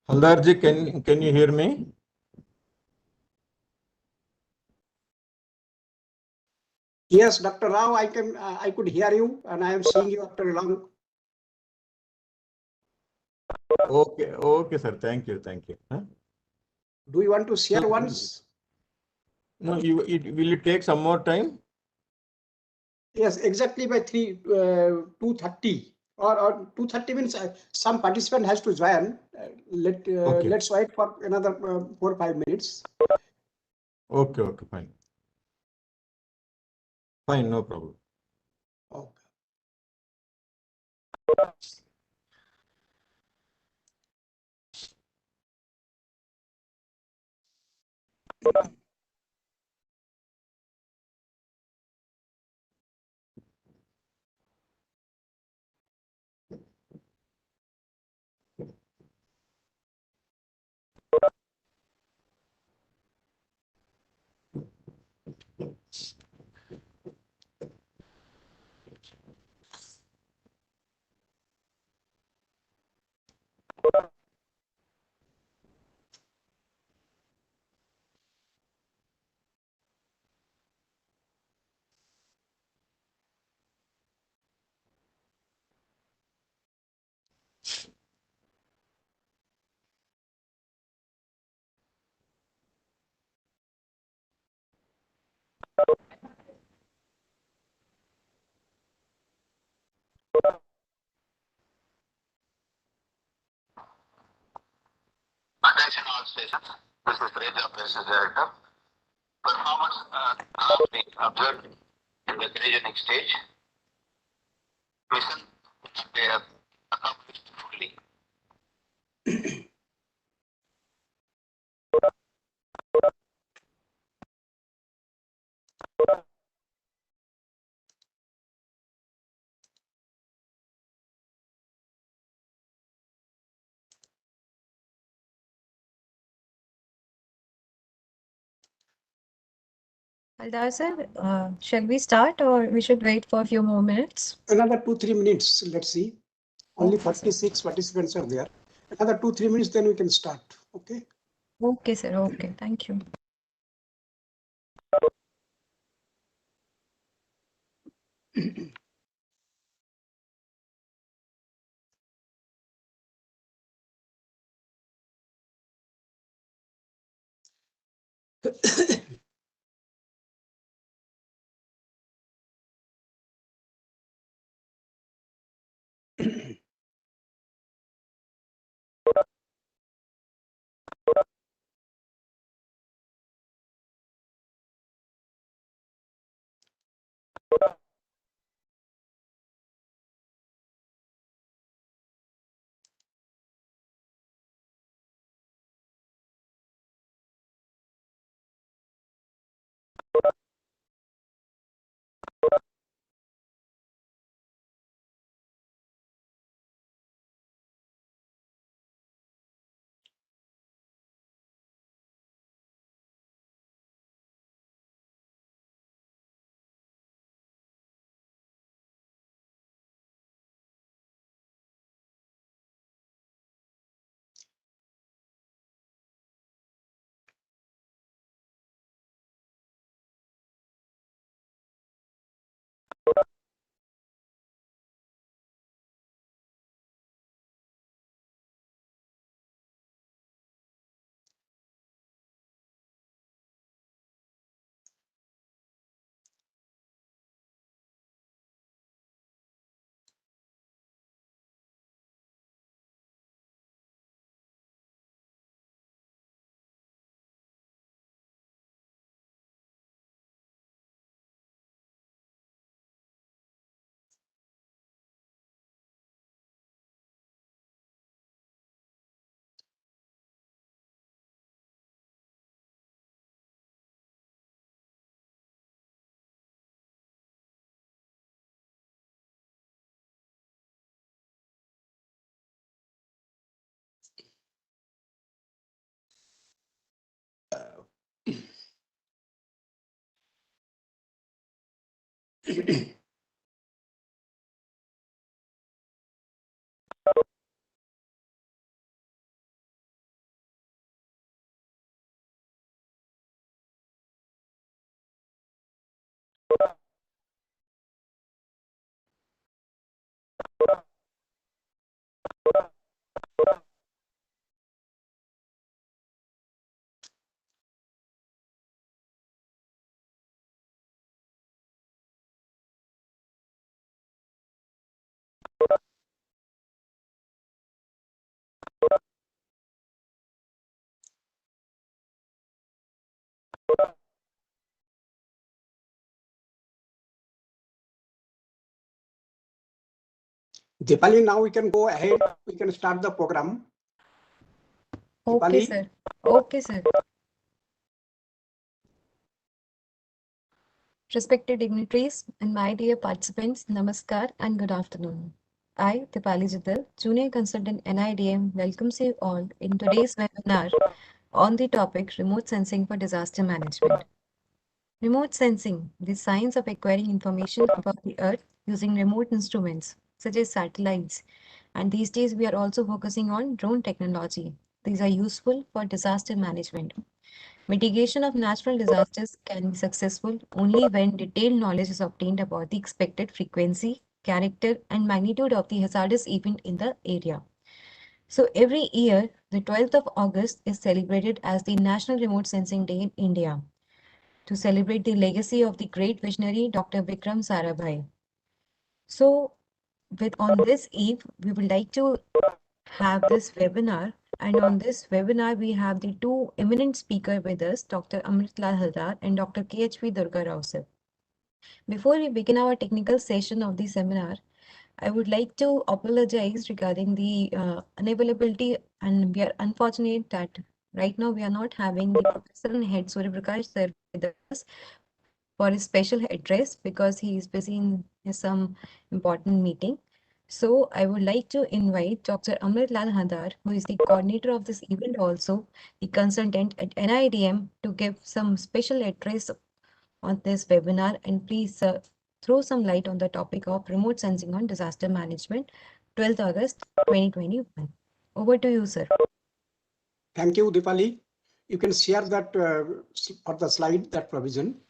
Haldarji, can you hear me? Yes, Dr. Rao, I could hear you, and I am seeing you after a long. Okay, sir. Thank you. Huh? Do you want to share So, once? No, will it take some more time? Yes, exactly by 2:30 or 2:30 means some participant has to join. Okay. Let's wait for another 4 or 5 minutes. Okay, fine. Fine, no problem. Okay. Attention all stations. This is Range Operations Director. Performance has been observed in the cryogenic stage. Mission they have accomplished fully. Haldar sir, shall we start or we should wait for a few more minutes? Another 2-3 minutes. Let's see. Only Okay, sir. 46 participants are there. Another 2-3 minutes, then we can start. Okay. Okay, sir. Okay, thank you. Dipali, now we can go ahead. We can start the program. Okay, Dipali? sir. Okay, sir. Respected dignitaries and my dear participants, Namaskar and good afternoon. I, Dipali Jindal, Junior Consultant NIDM, welcomes you all in today's webinar on the topic Remote Sensing for Disaster Management. Remote sensing, the science of acquiring information about the Earth using remote instruments such as satellites. And these days we are also focusing on drone technology. These are useful for disaster management. Mitigation of natural disasters can be successful only when detailed knowledge is obtained about the expected frequency, character, and magnitude of the hazardous event in the area. So every year, the 12th of August is celebrated as the National Remote Sensing Day in India. to celebrate the legacy of the great visionary Dr. Vikram Sarabhai. So, on this eve, we would like to have this webinar, and on this webinar, we have the two eminent speakers with us, Dr. Amritlal Haldar and Dr. KHV Durga Rao sir. Before we begin our technical session of the seminar, I would like to apologize regarding the unavailability, and we are unfortunate that right now we are not having the Professor and Head Surya Prakash sir with us for his special address because he is busy in some important meeting. So I would like to invite Dr. Amrit Lal Hadar, who is the coordinator of this event, also the consultant at NIDM, to give some special address on this webinar, and please throw some light on the topic of remote sensing on disaster management, 12th August 2021. Over to you, sir. Thank you, Dipali. You can share that for the slide, that provision.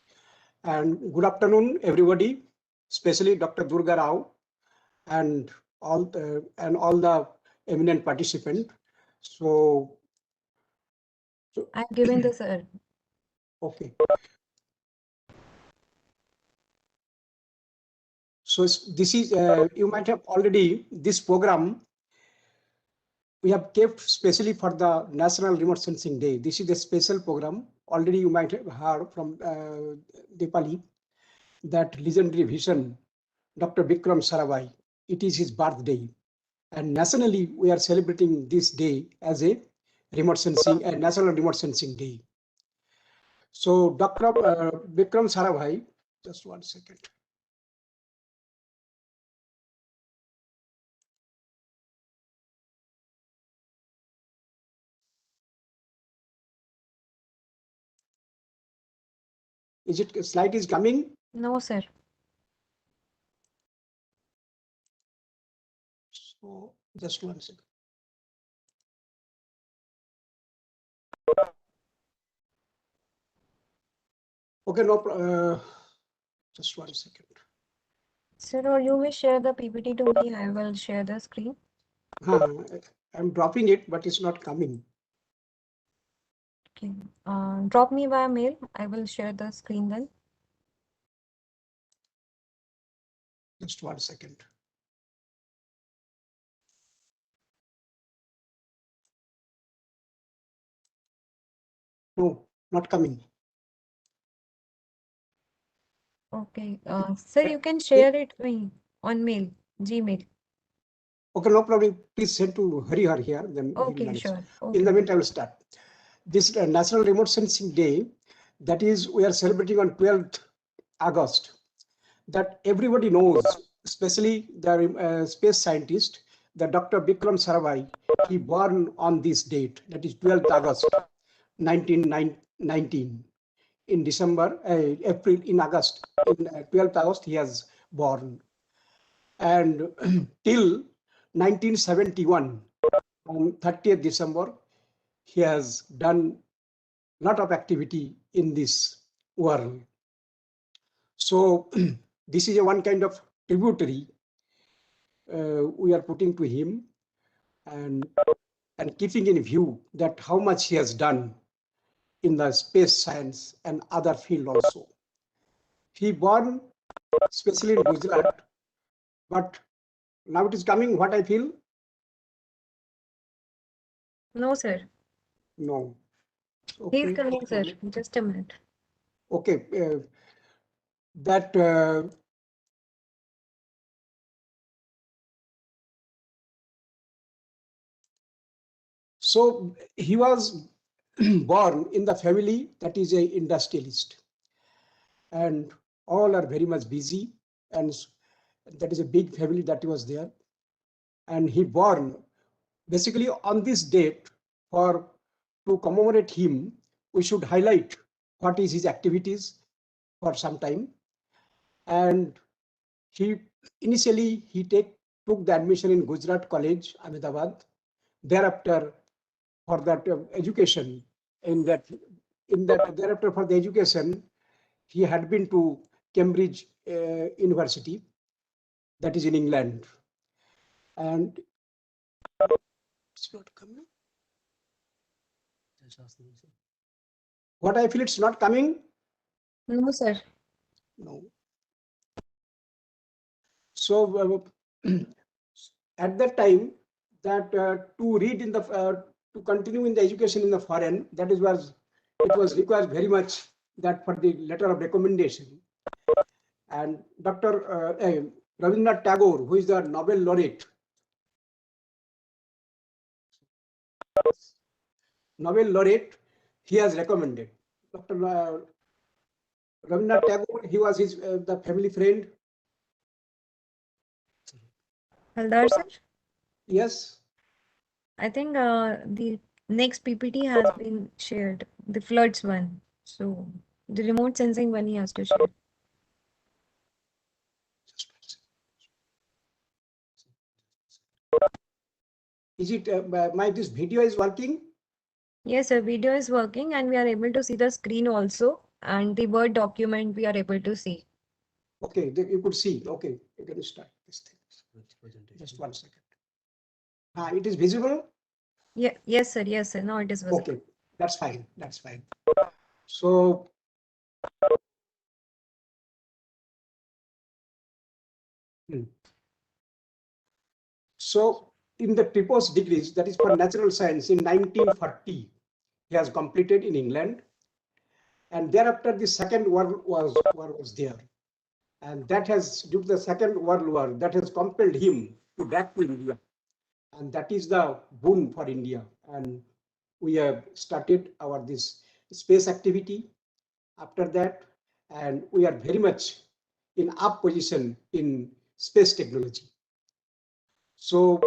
And good afternoon, everybody, especially Dr. Durga Rao and all the eminent participants. So I'm giving this, sir. okay. So this is, you might have already, this program we have kept specially for the National Remote Sensing Day. This is a special program. Already you might have heard from Dipali that legendary vision, Dr. Vikram Sarabhai. It is his birthday. And nationally, we are celebrating this day as a National Remote Sensing Day. So Dr. Vikram Sarabhai, just 1 second. Is it slide is coming? No, sir. So just 1 second. Okay, no, just 1 second. Sir, or you may share the PPT to me. I will share the screen. I'm dropping it, but it's not coming. Okay. Drop me via mail. I will share the screen then. Just 1 second. No, not coming. Okay. Sir, you can share it on mail, Gmail. Okay, no problem. Please send to Harihar here. Then we'll Okay, manage. sure. In the Okay. meantime, I will start. This National Remote Sensing Day, that is, we are celebrating on 12th August. That everybody knows, especially the space scientist, the Dr. Vikram Sarabhai. He born on this date, that is 12th August 1919. In August, in 12th August, he has born. And till 1971, on 30th December, he has done a lot of activity in this world. So this is a one kind of tributary we are putting to him, and keeping in view that how much he has done in the space science and other field also. He born especially in Gujarat, but now it is coming what I feel. No, sir. No. He's Okay. coming, sir. Just a minute. Okay. That so he was born in the family that is a industrialist, and all are very much busy, and that is a big family that was there. And he born basically on this date. For to commemorate him, we should highlight what is his activities for some time. And he initially took the admission in Gujarat College, Ahmedabad. Thereafter, for that education, thereafter for the education, he had been to Cambridge University, that is in England. And it's not coming. What I feel it's not coming. No, sir. No. So at that time, that to read in the to continue in the education in the foreign, that is was it was required very much that for the letter of recommendation. And Dr. Rabindranath Tagore, who is the Nobel laureate, he has recommended. Dr. Rabindranath Tagore, he was his the family friend. Haldar, sir. Yes. I think the next PPT has been shared, the floods one. So the remote sensing one he has to share. Is it this video is working? Yes, sir. Video is working and we are able to see the screen also, and the Word document we are able to see. Okay, you could see. Okay, you can start this thing. Just 1 second. It is visible. Yeah, yes, sir. Yes, sir. Now it is visible. Okay, that's fine. That's fine. So so in the Tripos degrees, that is for natural science, in 1940, he has completed in England, and thereafter the Second World War was there, and that has, due to the Second World War, that has compelled him to back to India, and that is the boon for India. And we have started our this space activity after that, and we are very much in up position in space technology. So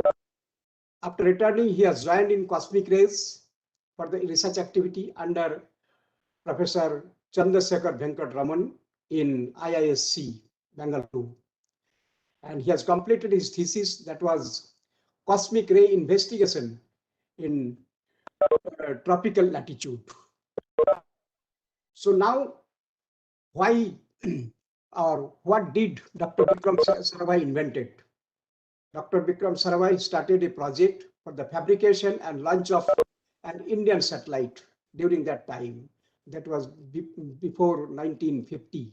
after returning, he has joined in cosmic rays for the research activity under Professor Chandrasekhar Venkat Raman in IISc, Bangalore. And he has completed his thesis, that was cosmic ray investigation in tropical latitude. So now, why or what did Dr. Vikram Sarabhai invented? Dr. Vikram Sarabhai started a project for the fabrication and launch of an Indian satellite during that time. That was before 1950.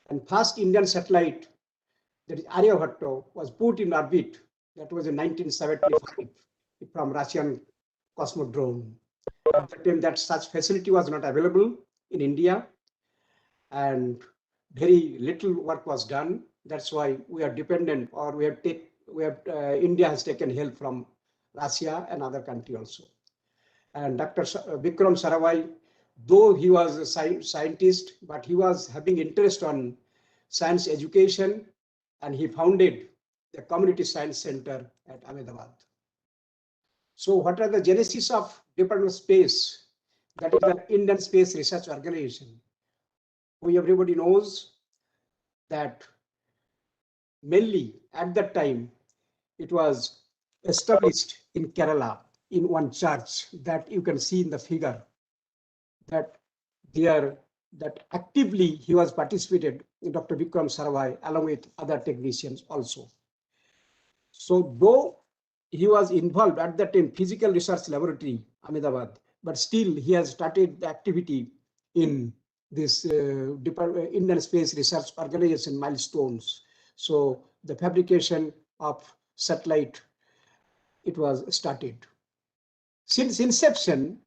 And first Indian satellite, that is Aryabhatta, was put in orbit. That was in 1975 from Russian cosmodrome. At the time, that such facility was not available in India, and very little work was done. That's why we are dependent, or India has taken help from Russia and other country also. And Dr. Vikram Sarabhai, though he was a scientist, but he was having interest on science education, and he founded the Community Science Center at Ahmedabad. So what are the genesis of Department of Space? That is the Indian Space Research Organization. Everybody knows that mainly at that time it was established in Kerala in one church that you can see in the figure, that there, that actively he was participated in Dr. Vikram Sarabhai along with other technicians also. So though he was involved at that time physical research laboratory Ahmedabad, but still he has started the activity in this Indian Space Research Organization milestones. So the fabrication of satellite, it was started. Since inception,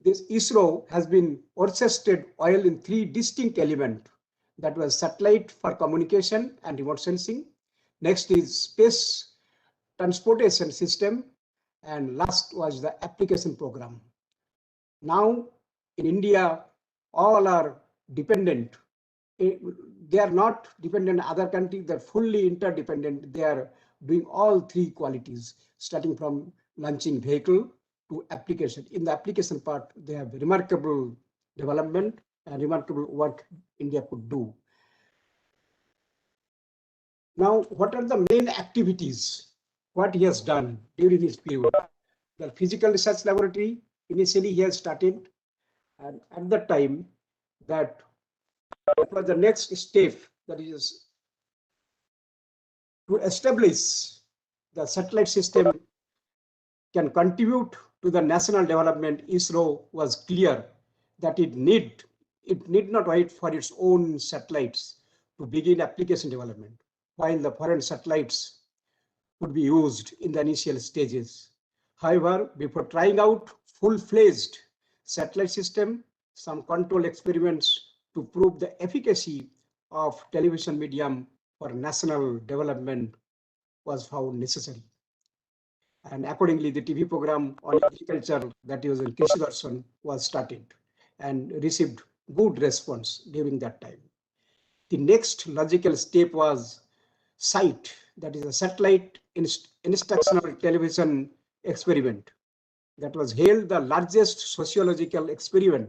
this ISRO has been orchestrated oil in 3 distinct elements. That was satellite for communication and remote sensing. Next is space transportation system, and last was the application program. Now in India, all are dependent. They are not dependent on other countries, they're fully interdependent. They are doing all 3 qualities, starting from launching vehicle to application. In the application part, they have remarkable development and remarkable work India could do. Now, what are the main activities, what he has done during his period? The physical research laboratory, initially he has started, and at that time, that was the next step, that is to establish the satellite system can contribute to the national development. ISRO was clear that it it need not wait for its own satellites to begin application development, while the foreign satellites would be used in the initial stages. However, before trying out full-fledged satellite system, some control experiments to prove the efficacy of television medium for national development was found necessary. And accordingly, the TV program on agriculture that was in Krishi Darshan was started and received good response during that time. The next logical step was SITE, that is a satellite instructional television experiment that was held the largest sociological experiment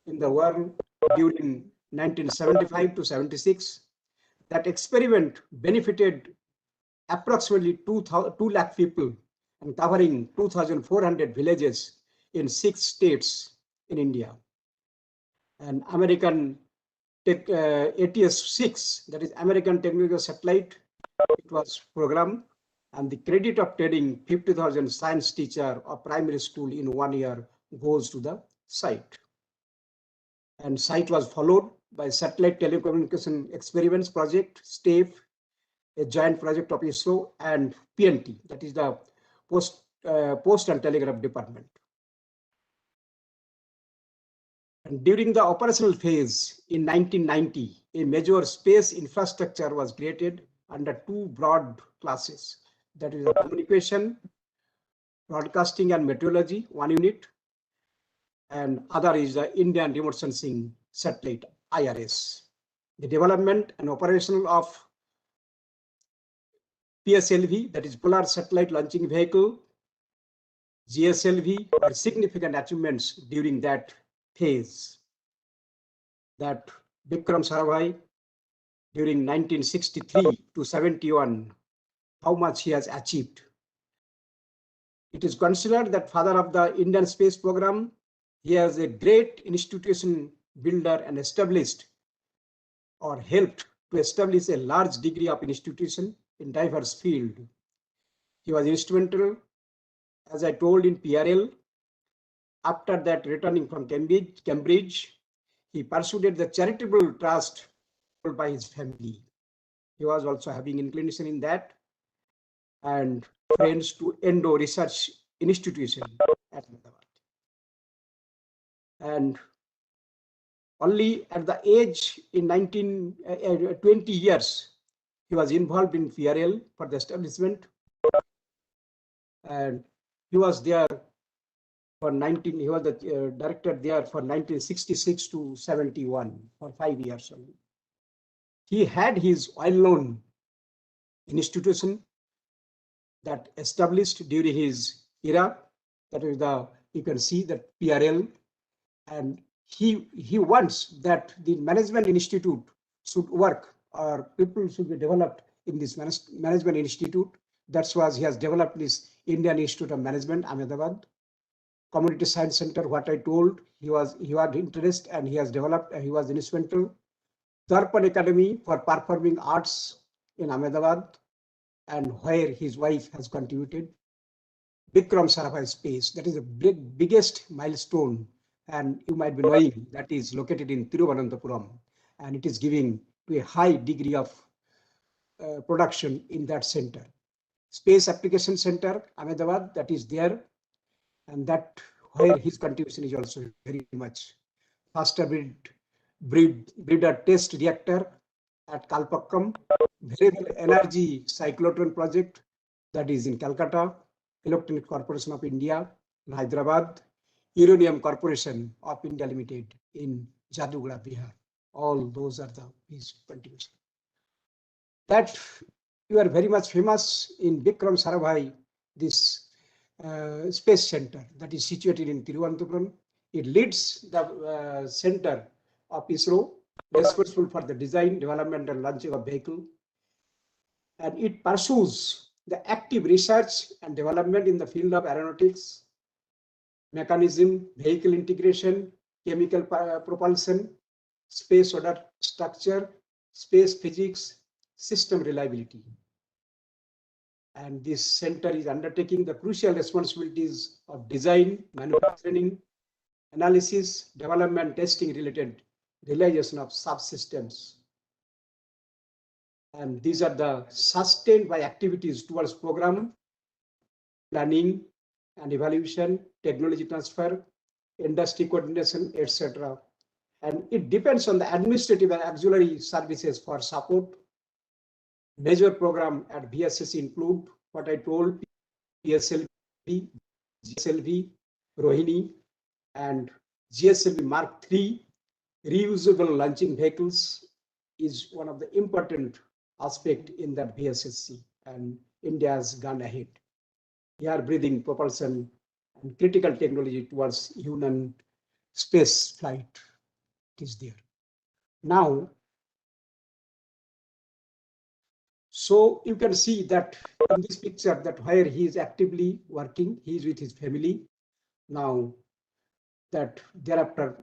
in the world during 1975 to 76. That experiment benefited approximately 2 lakh people and covering 2,400 villages in 6 states in India. And American ATS-6, that is American Technological Satellite, it was programmed, and the credit of training 50,000 science teacher of primary school in 1 year goes to the site. And site was followed by Satellite Telecommunication Experiments Project, STAFE, a joint project of ISRO and PNT, that is the Post and Telegraph Department. And during the operational phase in 1990, a major space infrastructure was created under 2 broad classes. That is the communication, broadcasting and meteorology, 1 unit, and other is the Indian remote sensing satellite, IRS. The development and operational of PSLV, that is Polar Satellite Launching Vehicle, GSLV, were significant achievements during that phase. That Vikram Sarabhai during 1963 to 71, how much he has achieved. It is considered that father of the Indian space program. He has a great institution builder and established or helped to establish a large degree of institution in diverse field. He was instrumental, as I told, in PRL. After that, returning from Cambridge, he pursued the charitable trust by his family. He was also having inclination in that, and friends to Endo Research Institution at Ahmedabad. And only at the age in 20 years, he was involved in PRL for the establishment, and he was there for he was the director there for 1966 to 71 for 5 years only. He had his well-known institution that established during his era. That is the, you can see that PRL, and he wants that the management institute should work or people should be developed in this management institute. That's why he has developed this Indian Institute of Management, Ahmedabad. Community Science Center, what I told, he had interest and he has developed, and he was instrumental. Darpan Academy for Performing Arts in Ahmedabad, and where his wife has contributed. Vikram Sarabhai Space, that is the biggest milestone, and you might be knowing that is located in Thiruvananthapuram, and it is giving to a high degree of production in that center. Space Application Center, Ahmedabad, that is there, and that where his contribution is also very much. Faster breeder test reactor at Kalpakkam, Variable Energy Cyclotron project, that is in Calcutta, Electronic Corporation of India in Hyderabad, Uranium Corporation of India Limited in Jadugada, Bihar. All those are his contributions. That you are very much famous in Vikram Sarabhai, this space center that is situated in Thiruvananthapuram. It leads the center of ISRO, responsible for the design, development, and launching of vehicle. And it pursues the active research and development in the field of aeronautics, mechanism, vehicle integration, chemical propulsion, space order structure, space physics, system reliability. And this center is undertaking the crucial responsibilities of design, manufacturing, analysis, development, testing related realization of subsystems. And these are the sustained by activities towards program planning and evaluation, technology transfer, industry coordination, etc. And it depends on the administrative and auxiliary services for support. Major program at VSS include what I told: PSLV, GSLV, Rohini, and GSLV Mark III. Reusable launching vehicles is one of the important aspect in that VSSC, and India has gone ahead. Air breathing propulsion and critical technology towards human space flight is there. Now, so you can see that in this picture that where he is actively working, he is with his family. Now, that thereafter,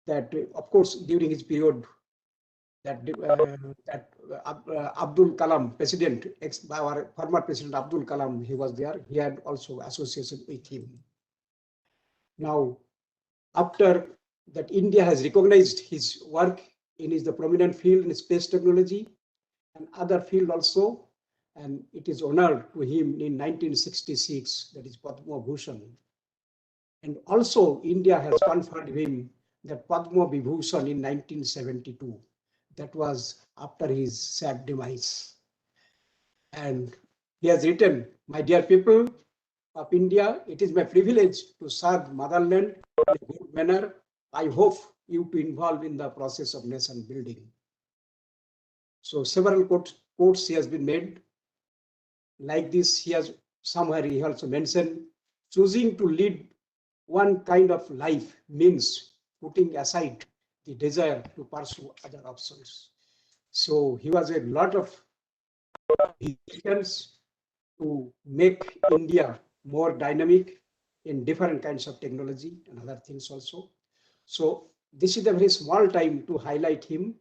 that of course during his period, that Abdul Kalam, president, our former president Abdul Kalam, he was there. He had also association with him. Now, after that, India has recognized his work in the prominent field in space technology and other field also, and it is honored to him in 1966, that is Padma Bhushan. And also India has conferred him that Padma Vibhushan in 1972. That was after his sad demise. And he has written, "My dear people of India, it is my privilege to serve motherland in a good manner. I hope you to involve in the process of nation building." So several quotes he has been made. Like this, he has somewhere he also mentioned, choosing to lead one kind of life means putting aside the desire to pursue other options. So he was a lot of visions to make India more dynamic in different kinds of technology and other things also. So this is a very small time to highlight him.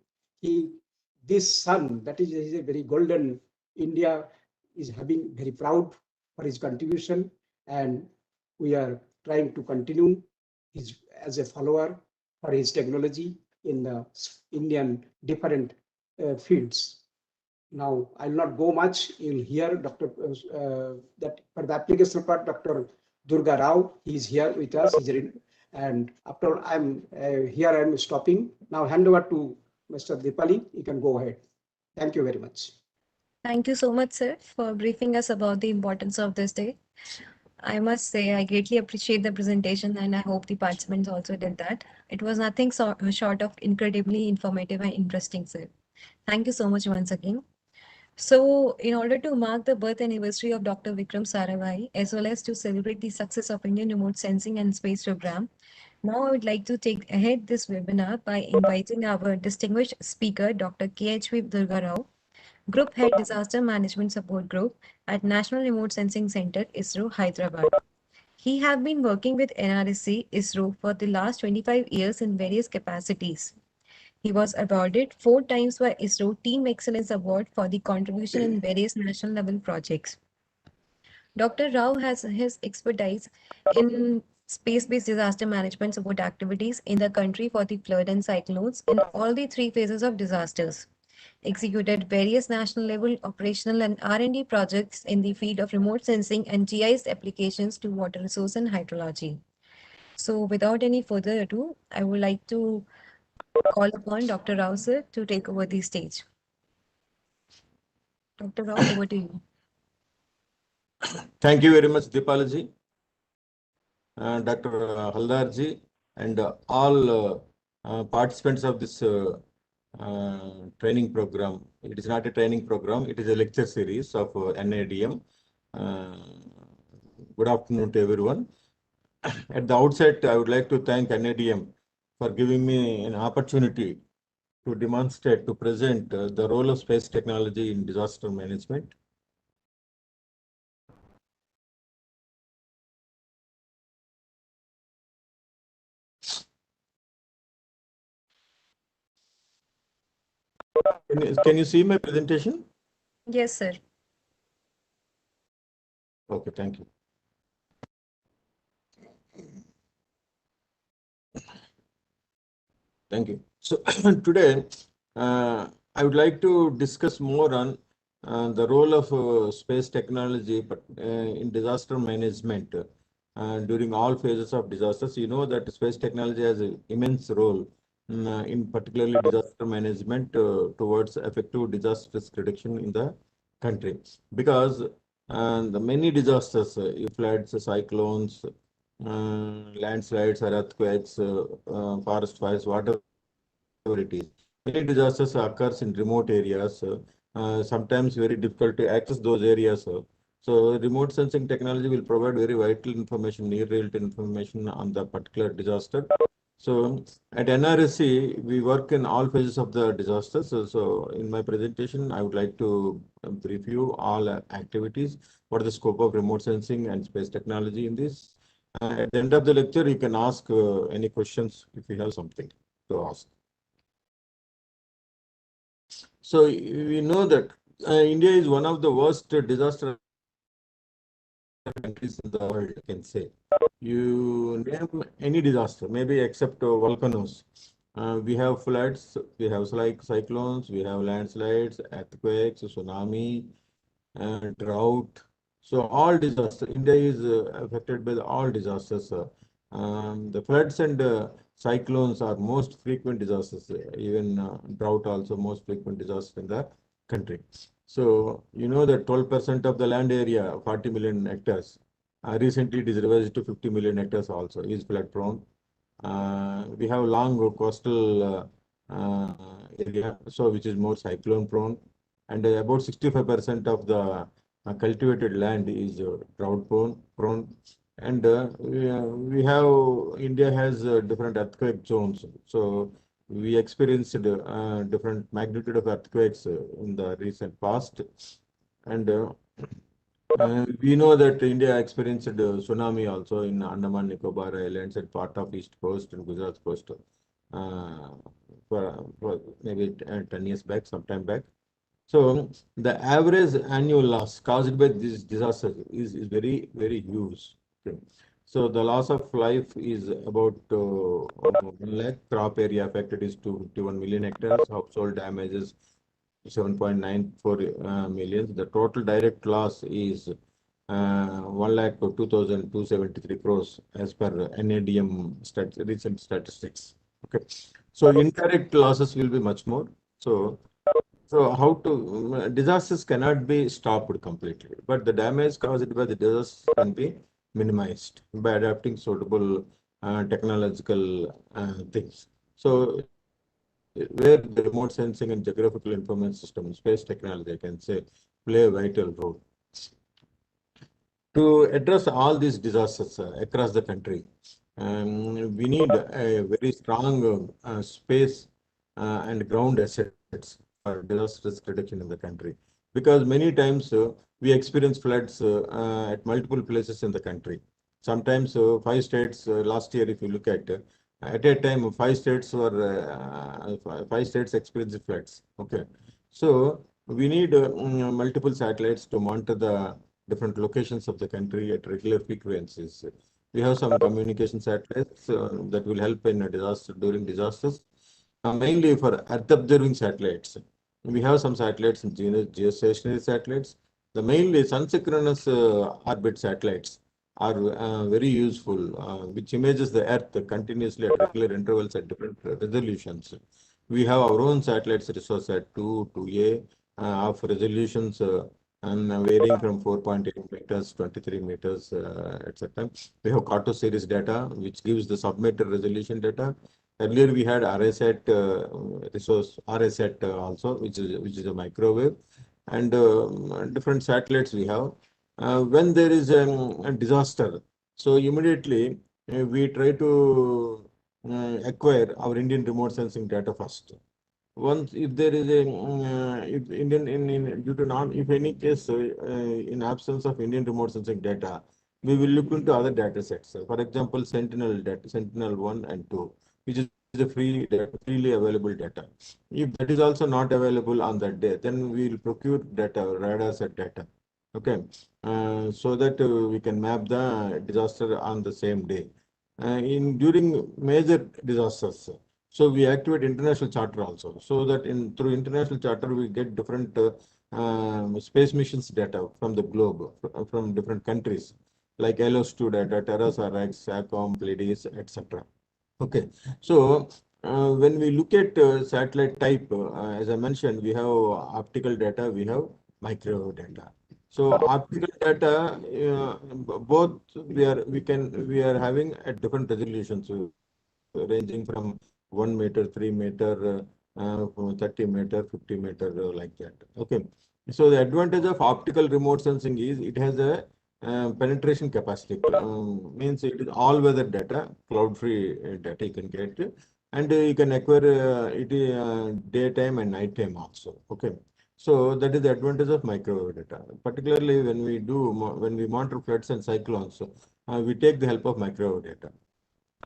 This son, that is a very golden. India is having very proud for his contribution, and we are trying to continue his as a follower for his technology in the Indian different fields. Now, I'll not go much. You'll hear Dr. That for the application part, Dr. Durga Rao, he's here with us. And after I'm here, I'm stopping. Now, hand over to Mr. Dipali. You can go ahead. Thank you very much. Thank you so much, sir, for briefing us about the importance of this day. I must say, I greatly appreciate the presentation, and I hope the participants also did that. It was nothing short of incredibly informative and interesting, sir. Thank you so much once again. So, in order to mark the birth anniversary of Dr. Vikram Sarabhai, as well as to celebrate the success of Indian Remote Sensing and Space Program, now I would like to take ahead this webinar by inviting our distinguished speaker, Dr. KHV Durga Rao, Group Head Disaster Management Support Group at National Remote Sensing Center, ISRO, Hyderabad. He has been working with NRSC, ISRO for the last 25 years in various capacities. He was awarded 4 times by ISRO Team Excellence Award for the contribution in various national level projects. Dr. Rao has his expertise in space-based disaster management support activities in the country for the flood and cyclones in all the 3 phases of disasters. Executed various national level operational and R&D projects in the field of remote sensing and GIS applications to water resource and hydrology. So without any further ado, I would like to call upon Dr. Rao sir to take over the stage. Dr. Rao, over to you. Thank you very much, Dipalaji, Dr. Haldarji, and all participants of this training program. It is not a training program, it is a lecture series of NIDM. Good afternoon to everyone. At the outset, I would like to thank NIDM for giving me an opportunity to demonstrate, to present the role of space technology in disaster management. Can you see my presentation? Yes, sir. Okay, thank you. Thank you. So today, I would like to discuss more on the role of space technology, but in disaster management during all phases of disasters. You know that space technology has an immense role in particularly disaster management towards effective disaster risk reduction in the country, because the many disasters, floods, cyclones, landslides or earthquakes, forest fires, whatever it is. Many disasters occurs in remote areas, sometimes very difficult to access those areas. So remote sensing technology will provide very vital information, near real-time information on the particular disaster. So at NRSC, we work in all phases of the disasters. So in my presentation, I would like to brief you all activities, what is the scope of remote sensing and space technology in this. At the end of the lecture, you can ask any questions if you have something to ask. So we know that India is one of the worst disaster countries in the world, I can say. You name any disaster, maybe except volcanoes. We have floods, we have like cyclones, we have landslides, earthquakes, tsunami, drought. So all disasters, India is affected by all disasters. The floods and cyclones are most frequent disasters. Even drought also most frequent disaster in the country. So you know that 12% of the land area, 40 million hectares, recently it is revised to 50 million hectares also is flood prone. We have long coastal area, so which is more cyclone prone, and about 65% of the cultivated land is drought prone. And we have India has different earthquake zones, so we experienced different magnitude of earthquakes in the recent past, and we know that India experienced tsunami also in Andaman Nicobar Islands and part of East Coast and Gujarat coast for maybe 10 years back, sometime back. So the average annual loss caused by this disaster is very, very huge. Okay. So the loss of life is about 1 lakh. Crop area affected is 251 million hectares. Household damages 7.94 million. The total direct loss is 1 lakh 2,273 crores as per Nidm recent statistics. Okay. So indirect losses will be much more. So how to disasters cannot be stopped completely, but the damage caused by the disaster can be minimized by adapting suitable technological things. So where the remote sensing and geographical information system, space technology, I can say, play a vital role to address all these disasters across the country. We need a very strong space and ground assets for disaster risk reduction in the country, because many times we experience floods at multiple places in the country. Sometimes 5 states, last year if you look at a time 5 states were 5 states experienced floods. Okay, so we need multiple satellites to monitor the different locations of the country at regular frequencies. We have some communication satellites that will help in a disaster during disasters, mainly for Earth observing satellites. We have some satellites in geostationary satellites. The mainly sun synchronous orbit satellites are very useful, which images the Earth continuously at regular intervals at different resolutions. We have our own satellites, resource at 2, 2A, of resolutions and varying from 4.8 meters, 23 meters, etc. We have Carto series data, which gives the submeter resolution data. Earlier we had RSAT resource, RSAT also, which is a microwave, and different satellites we have. When there is a disaster, so immediately we try to acquire our Indian remote sensing data first. Once if there is a if Indian in due to non if any case in absence of Indian remote sensing data, we will look into other data sets. For example, Sentinel data, Sentinel 1 and 2, which is a free data, freely available data. If that is also not available on that day, then we will procure data, radar set data. Okay, so that we can map the disaster on the same day. In during major disasters, So we activate international charter also, so that through international charter we get different space missions data from the globe, from different countries, like LS2 data, TerraSARX, SACOM, Pleiades, etc. Okay, so when we look at satellite type, as I mentioned, we have optical data, we have micro data. So optical data, both we are having at different resolutions, ranging from 1 meter, 3 meter, 30 meter, 50 meter, like that. Okay, so the advantage of optical remote sensing is it has a penetration capacity. Means it is all weather data, cloud free data you can get, and you can acquire it daytime and nighttime also. Okay, so that is the advantage of microwave data. Particularly when we monitor floods and cyclones, we take the help of microwave data.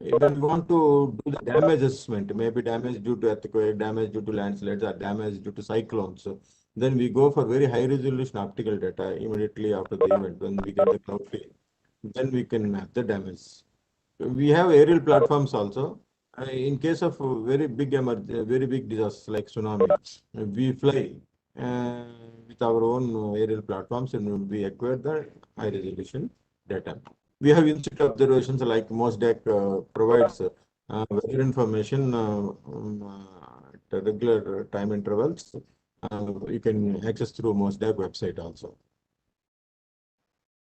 When we want to do the damage assessment, maybe damage due to earthquake, damage due to landslides, or damage due to cyclones, then we go for very high resolution optical data immediately after the event. When we get the cloud free, then we can map the damage. We have aerial platforms also. In case of very big disasters like tsunami, we fly uh, with our own aerial platforms and we acquire the high resolution data. We have in-situ observations like MOSDAQ provides weather information at regular time intervals. You can access through MOSDAQ website also.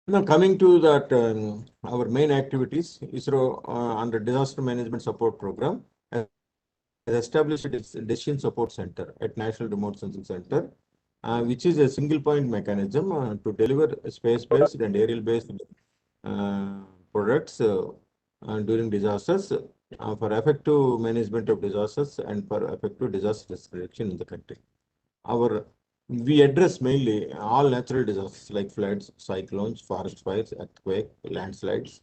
Now coming to that, our main activities, ISRO under Disaster Management Support Program has established its Decision Support Center at National Remote Sensing Center, which is a single point mechanism to deliver space-based and aerial-based products during disasters for effective management of disasters and for effective disaster risk reduction in the country. We address mainly all natural disasters like floods, cyclones, forest fires, earthquake, landslides,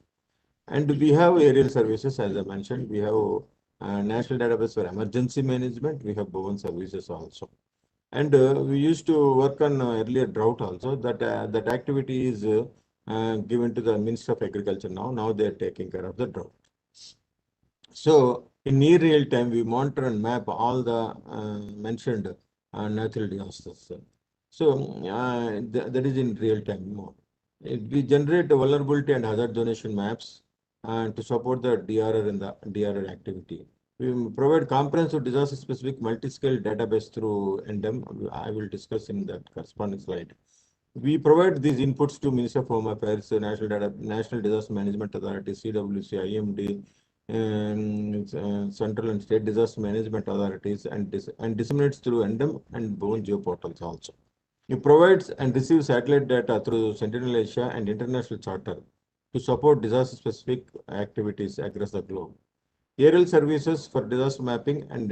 and we have aerial services. As I mentioned, we have national database for emergency management. We have Bhuvan services also, and we used to work on earlier drought also. That activity is given to the Minister of Agriculture now. Now they are taking care of the drought. So in near real time, we monitor and map all the mentioned natural disasters. So that is in real time mode. We generate vulnerability and hazard donation maps to support the DRR and the DRR activity. We provide comprehensive disaster-specific multi-scale database through Nidm. I will discuss in that corresponding slide. We provide these inputs to Minister of Home Affairs, National Disaster Management Authority, CWC, IMD, central and state disaster management authorities, and disseminates through Nidm and Bhuvan geoportals also. It provides and receives satellite data through Sentinel Asia and international charter to support disaster-specific activities across the globe. Aerial services for disaster mapping and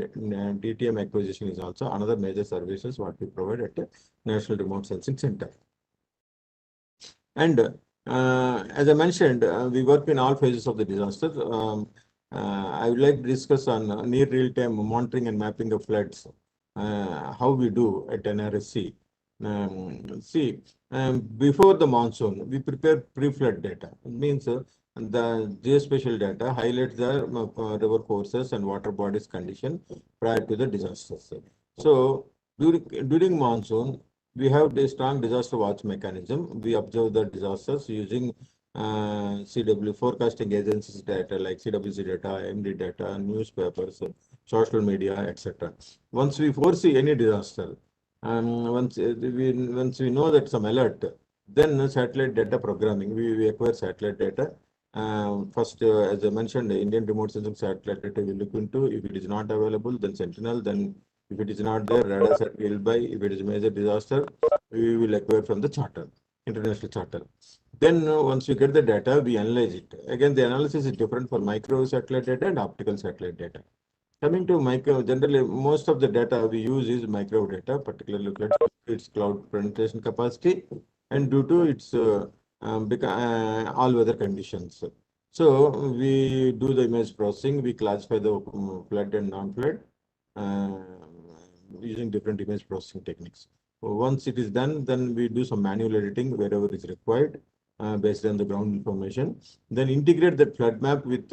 DTM acquisition is also another major services what we provide at the National Remote Sensing Center. And as I mentioned, we work in all phases of the disaster. I would like to discuss on near real-time monitoring and mapping of floods, how we do at NRSC. Before the monsoon, we prepare pre-flood data. It means the geospatial data highlights the river courses and water bodies condition prior to the disasters. So during monsoon, we have the strong disaster watch mechanism. We observe the disasters using CW forecasting agencies data like CWC data, MD data, newspapers, social media, etc. Once we foresee any disaster, once we know that some alert, then satellite data programming, we acquire satellite data. First, as I mentioned, the Indian remote sensing satellite data we look into. If it is not available, then Sentinel. Then if it is not there, radar set will buy. If it is a major disaster, we will acquire from the charter, international charter. Then once we get the data, we analyze it. Again, the analysis is different for micro satellite data and optical satellite data. Coming to micro, generally most of the data we use is micro data, particularly its cloud penetration capacity and due to its all weather conditions. So we do the image processing, we classify the flood and non-flood using different image processing techniques. Once it is done, then we do some manual editing wherever is required based on the ground information. Then integrate that flood map with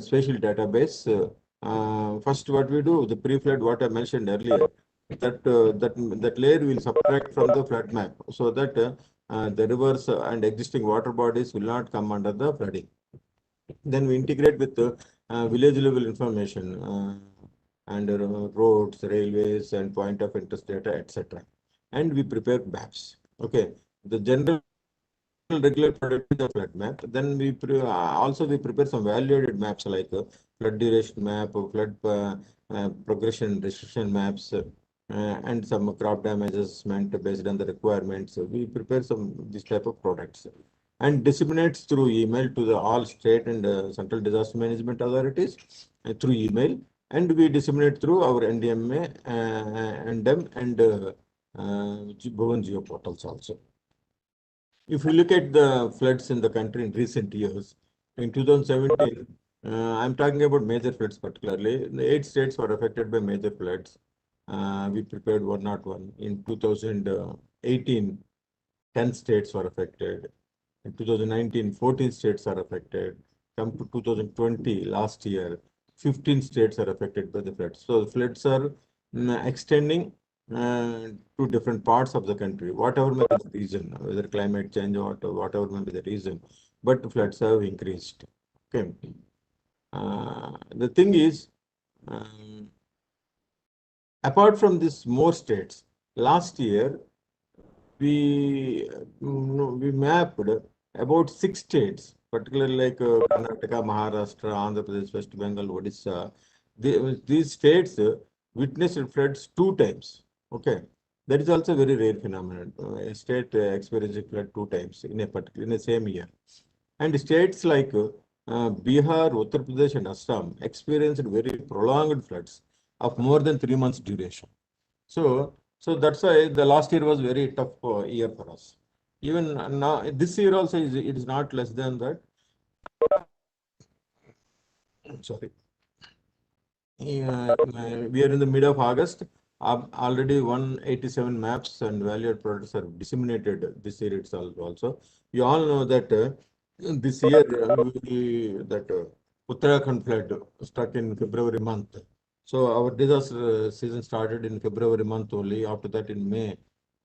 spatial database first what we do, the pre-flood, what I mentioned earlier, that layer will subtract from the flood map so that the rivers and existing water bodies will not come under the flooding. Then we integrate with the village level information and roads, railways, and point of interest data, etc. And we prepare maps. Okay, the general regular product is the flood map. Then also we prepare some value-added maps like flood duration map, flood progression restriction maps, and some crop damage assessment based on the requirements. We prepare some this type of products and disseminates through email to the all state and central disaster management authorities through email, and we disseminate through our NDMA, NDM, and Bhuvan Geo portals also. If we look at the floods in the country in recent years, in 2017, I'm talking about major floods particularly. The 8 states were affected by major floods. We prepared 101. In 2018, 10 states were affected. In 2019, 14 states are affected. Come to 2020, last year, 15 states are affected by the floods. So the floods are extending to different parts of the country, whatever may be the reason, whether climate change or whatever may be the reason, but floods have increased. Okay. The thing is, apart from this more states, last year we mapped about 6 states, particularly like Karnataka, Maharashtra, Andhra Pradesh, West Bengal, Odisha. These states witnessed floods 2 times. Okay, that is also a very rare phenomenon. A state experiencing flood 2 times in the same year. And states like Bihar, Uttar Pradesh, and Assam experienced very prolonged floods of more than 3 months duration. So that's why the last year was very tough year for us. Even now, this year also it is not less than that. Sorry. We are in the mid of August. Already 187 maps and valued products are disseminated this year itself also. You all know that this year Uttarakhand flood struck in February month. So our disaster season started in February month only. After that in May,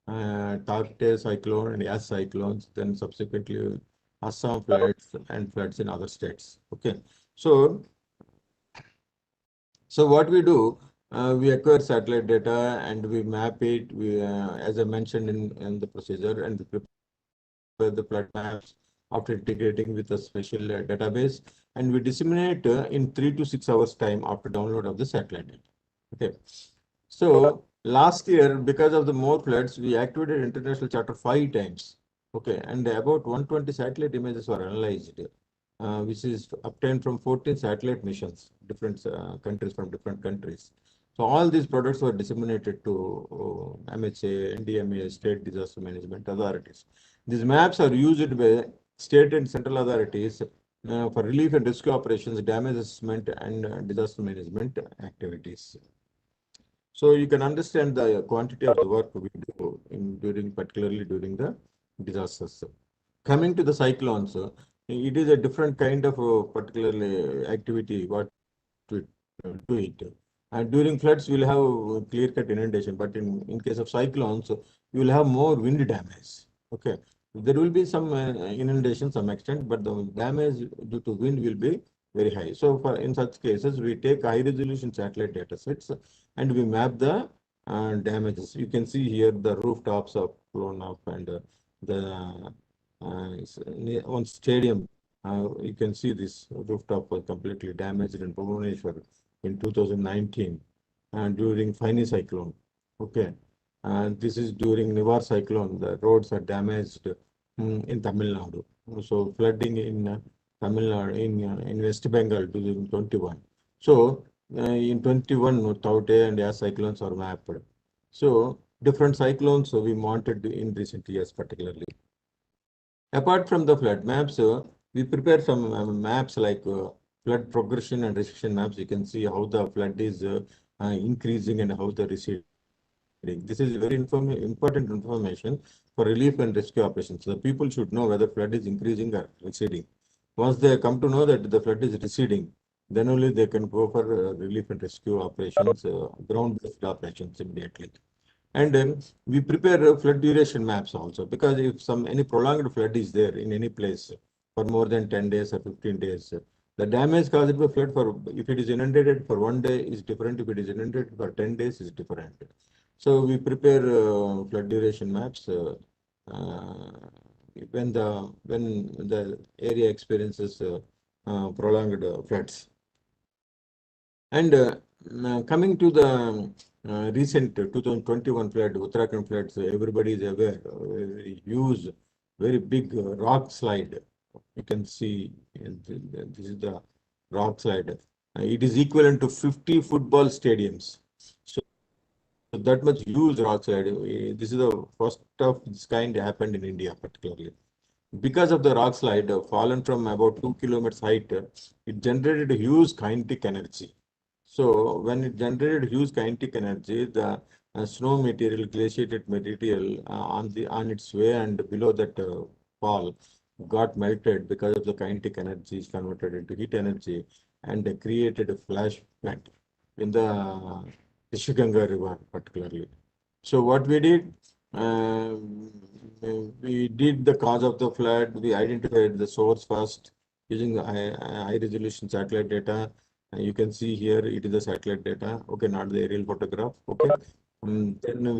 Taukte cyclone and Yas cyclones, then subsequently Assam floods and floods in other states. Okay. So what we do, we acquire satellite data and we map it. We, as I mentioned in the procedure, and we prepare the flood maps after integrating with a special database, and we disseminate in 3 to 6 hours time after download of the satellite data. Okay. So last year, because of the more floods, we activated international charter 5 times. Okay, and about 120 satellite images were analyzed, which is obtained from 14 satellite missions, different countries from different countries. So all these products were disseminated to MHA, NDMA, state disaster management authorities. These maps are used by state and central authorities for relief and rescue operations, damage assessment, and disaster management activities. So you can understand the quantity of the work we do particularly during the disasters. Coming to the cyclones, it is a different kind of particularly activity what we do it. And during floods, we'll have clear-cut inundation, but in case of cyclones, you will have more wind damage. Okay, there will be some inundation, some extent, but the damage due to wind will be very high. So in such cases, we take high-resolution satellite data sets and we map the damages. You can see here the rooftops are blown up and the one stadium. You can see this rooftop was completely damaged in Bhubaneswar in 2019 and during Fani cyclone. Okay, and this is during Nivar cyclone. The roads are damaged in Tamil Nadu. So flooding in Tamil Nadu in West Bengal 2021. So in 21, Taute and Yas cyclones are mapped. So different cyclones we monitored in recent years particularly. Apart from the flood maps, we prepare some maps like flood progression and restriction maps. You can see how the flood is increasing and how the receding. This is very important information for relief and rescue operations. The people should know whether flood is increasing or receding. Once they come to know that the flood is receding, then only they can go for relief and rescue operations, ground-based operations immediately. And we prepare flood duration maps also, because if any prolonged flood is there in any place for more than 10 days or 15 days, the damage caused by flood, for if it is inundated for 1 day is different, if it is inundated for 10 days is different. So we prepare flood duration maps uh, when the area experiences prolonged floods. And coming to the recent 2021 flood, Uttarakhand floods, everybody is aware, huge, very big rock slide. You can see this is the rock slide. It is equivalent to 50 football stadiums. So that much huge rock slide. This is the first of this kind happened in India, particularly. Because of the rock slide, fallen from about 2 kilometers height, it generated a huge kinetic energy. So when it generated huge kinetic energy, the snow material, glaciated material on its way and below that fall got melted because of the kinetic energy is converted into heat energy and created a flash flood in the Rishiganga River particularly. So what we did, we did the cause of the flood. We identified the source first using the high resolution satellite data. You can see here it is the satellite data. Okay, not the aerial photograph. Okay. Then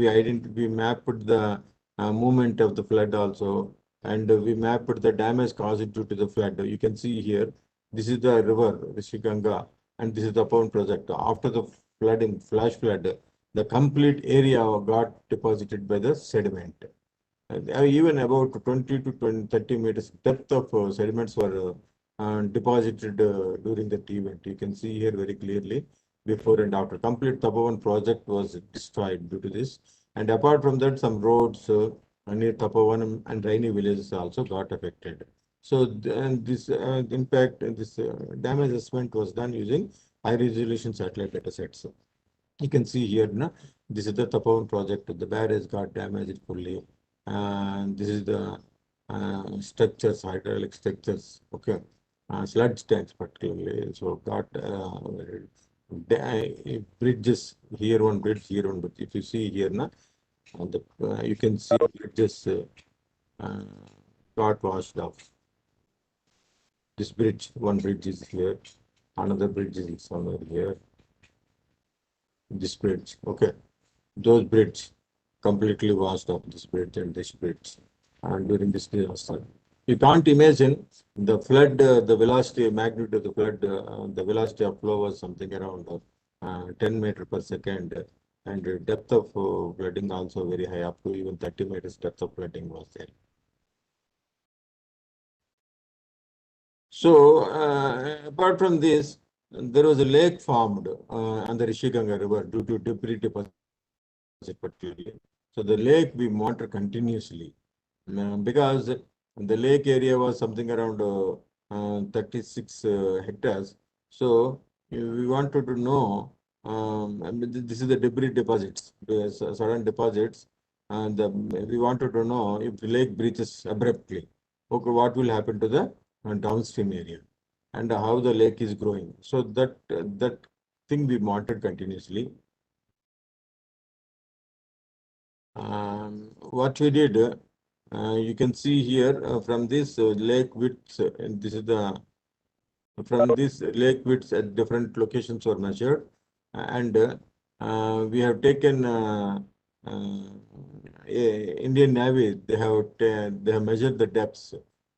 we mapped the movement of the flood also, and we mapped the damage caused due to the flood. You can see here, this is the river Rishiganga, and this is the pond project. After the flooding, flash flood, the complete area got deposited by the sediment. Even about 20 to 30 meters depth of sediments were deposited during that event. You can see here very clearly before and after. Complete Tapovan project was destroyed due to this. And apart from that, some roads near Tapovan and rainy villages also got affected. So this impact, this damage assessment was done using high resolution satellite data sets. You can see here, no? This is the Tapovan project. The barrage got damaged fully. And this is the structures, hydraulic structures. Okay. Sludge tanks particularly. So got bridges, here one bridge, here one bridge. If you see here, na, you can see bridges uh, got washed off. This bridge, one bridge is here, another bridge is somewhere here. This bridge, okay. Those bridges completely washed up, this bridge and this bridge, and during this disaster. You can't imagine the flood, the velocity, magnitude of the flood, the velocity of flow was something around 10 meters per second, and the depth of flooding also very high, up to even 30 meters depth of flooding was there. So, apart from this, there was a lake formed on the Rishiganga River due to debris deposit particularly. So the lake we monitor continuously because the lake area was something around 36 hectares. So we wanted to know, I mean, this is the debris deposits, the sudden deposits, and we wanted to know if the lake breaches abruptly, okay, what will happen to the downstream area and how the lake is growing. So that thing we monitored continuously. What we did, you can see here from this lake width, and this is the from this lake widths at different locations were measured, and we have taken Indian Navy. They have measured the depths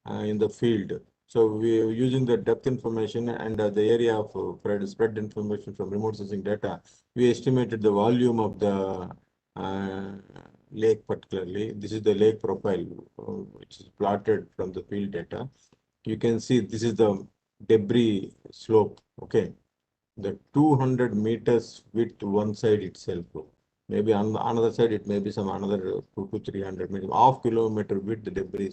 in the field. So we are using the depth information and the area of spread information from remote sensing data. We estimated the volume of the lake particularly. This is the lake profile, which is plotted from the field data. You can see this is the debris slope. Okay, the 200 meters width one side itself. Maybe on the another side it may be some another 2 to 300 meters, half kilometer width the debris,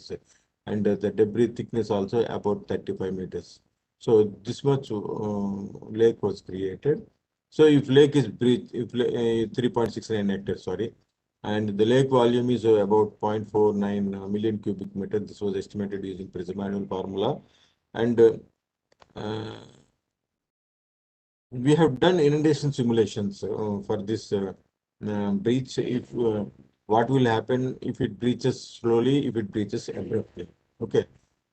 and the debris thickness also about 35 meters. So this much lake was created. So if lake is breached, if 3.69 hectares, sorry, and the lake volume is about 0.49 million cubic meter. This was estimated using Prism manual formula, and we have done inundation simulations for this breach. If what will happen if it breaches slowly, if it breaches abruptly. Okay.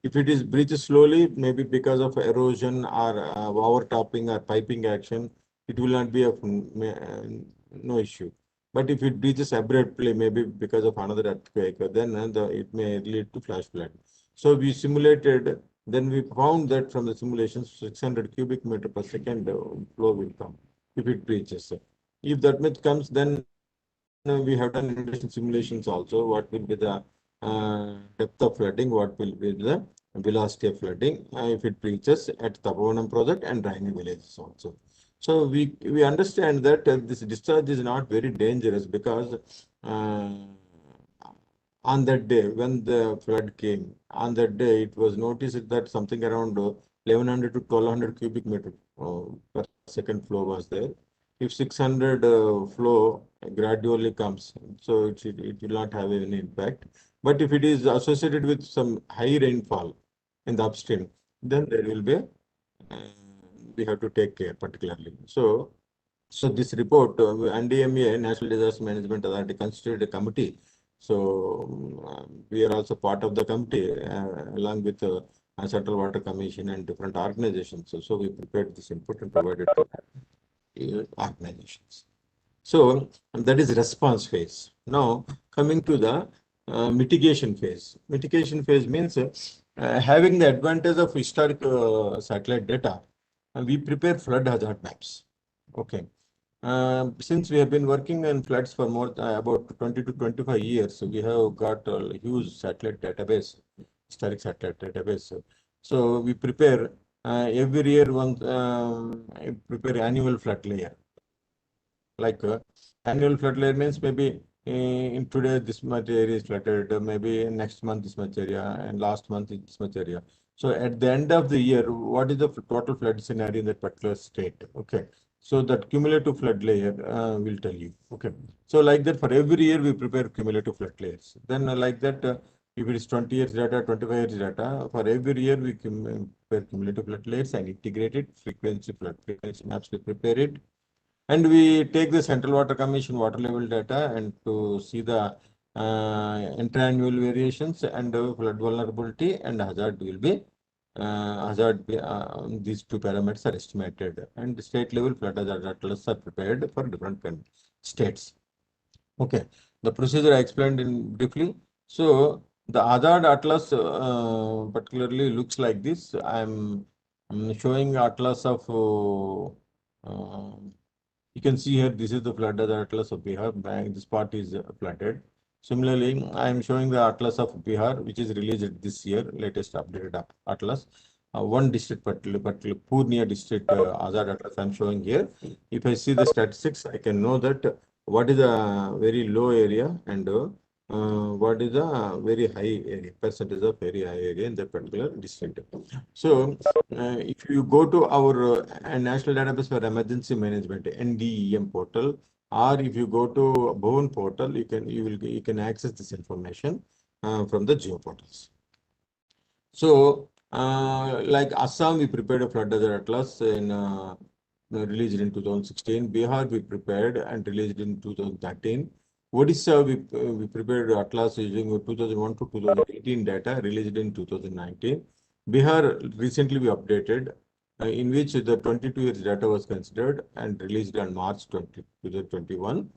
If it is breaches slowly, maybe because of erosion or overtopping or piping action, it will not be of no issue. But if it breaches abruptly, maybe because of another earthquake, then it may lead to flash flood. So we simulated, then we found that from the simulations, 600 cubic meter per second flow will come if it breaches. If that much comes, then we have done inundation simulations also. What will be the depth of flooding? What will be the velocity of flooding if it breaches at Tapovanam project and Raini villages also. So we understand that this discharge is not very dangerous because on that day when the flood came, on that day it was noticed that something around 1100 to 1200 cubic meter per second flow was there. If 600 flow gradually comes, so it will not have any impact. But if it is associated with some high rainfall in the upstream, then there will be we have to take care particularly. So this report, NDMA, National Disaster Management Authority, constituted a committee. So we are also part of the committee along with Central Water Commission and different organizations. So we prepared this input and provided to organizations. So that is response phase. Now coming to the mitigation phase. Mitigation phase means having the advantage of historic satellite data, we prepare flood hazard maps. Okay. Since we have been working in floods for more about 20 to 25 years, so we have got a huge satellite database, historic satellite database. So we prepare every year prepare annual flood layer. Like annual flood layer means maybe in today this much area is flooded, maybe next month this much area, and last month this much area. So at the end of the year, what is the total flood scenario in that particular state? Okay. So that cumulative flood layer will tell you. Okay. So like that for every year we prepare cumulative flood layers. Then like that, if it is 20 years data, 25 years data, for every year we prepare cumulative flood layers and integrated flood frequency maps we prepare it. And we take the Central Water Commission water level data and to see the interannual variations and flood vulnerability and hazard will be these two parameters are estimated, and the state level flood hazard atlas are prepared for different states. Okay, the procedure I explained in briefly. So the hazard atlas particularly looks like this. I'm showing atlas of you can see here, this is the flood atlas of Bihar. This part is flooded. Similarly, I am showing the atlas of Bihar, which is released this year, latest updated atlas. One district, particular Purnia district hazard atlas I am showing here. If I see the statistics, I can know that what is a very low area and what is a very high area, percentage of very high area in that particular district. So if you go to our National Database for Emergency Management (NDEM) portal, or if you go to Bhuvan portal, you can access this information from the geo portals. So like Assam, we prepared a flood hazard atlas in released in 2016. Bihar, we prepared and released in 2013. Odisha, we prepared atlas using 2001 to 2018 data, released in 2019. Bihar, recently we updated, in which the 22 years data was considered and released on March 2021.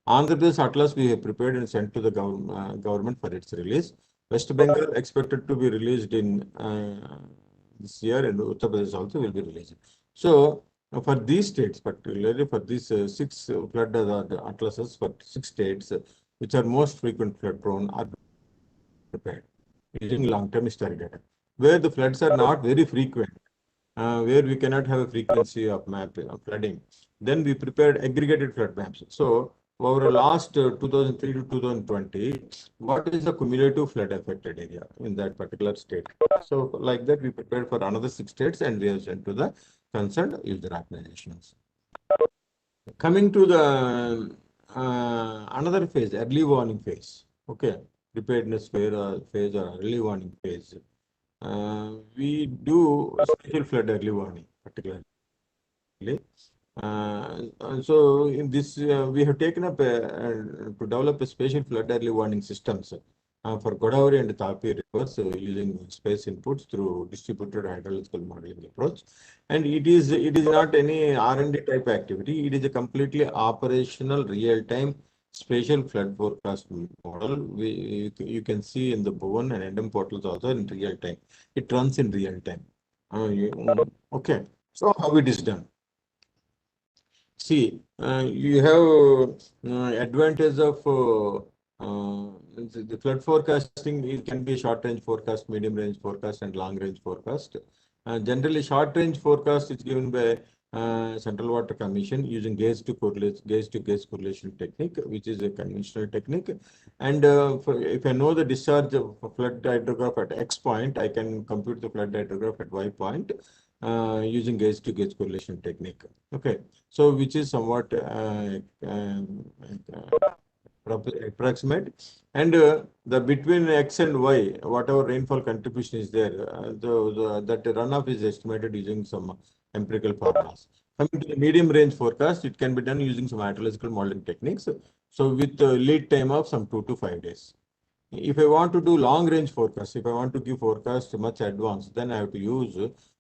Andhra Pradesh atlas we have prepared and sent to the government for its release. West Bengal expected to be released in this year, and Uttar Pradesh also will be released. So for these states, particularly for these six flood atlases for 6 states, which are most frequent flood prone, are prepared using long-term historic data. Where the floods are not very frequent, where we cannot have a frequency of flooding, then we prepared aggregated flood maps. So over the last 2003 to 2020, what is the cumulative flood affected area in that particular state? So like that, we prepared for another 6 states and we have sent to the concerned user organizations. Coming to the another phase, early warning phase. Okay, preparedness phase or early warning phase. We do special flood early warning, particularly. So in this, we have taken up to develop a spatial flood early warning systems for Godavari and Tapi rivers using space inputs through distributed hydrological modeling approach. And it is not any R&D type activity. It is a completely operational real-time spatial flood forecast model. You can see in the Bhuvan and Nidm portals also in real time. It runs in real time. Okay. So how it is done? See, you have advantage of the flood forecasting. It can be short range forecast, medium range forecast, and long range forecast. Generally, short range forecast is given by Central Water Commission using gauge to gauge correlation technique, which is a conventional technique. And if I know the discharge of flood hydrograph at X point, I can compute the flood hydrograph at Y point using gauge-to-gauge correlation technique. Okay, so which is somewhat approximate, and the between X and Y, whatever rainfall contribution is there, that runoff is estimated using some empirical formulas. Coming to the medium range forecast, it can be done using some hydrological modeling techniques. So with lead time of some 2 to 5 days. If I want to do long range forecast, if I want to give forecast much advanced, then I have to use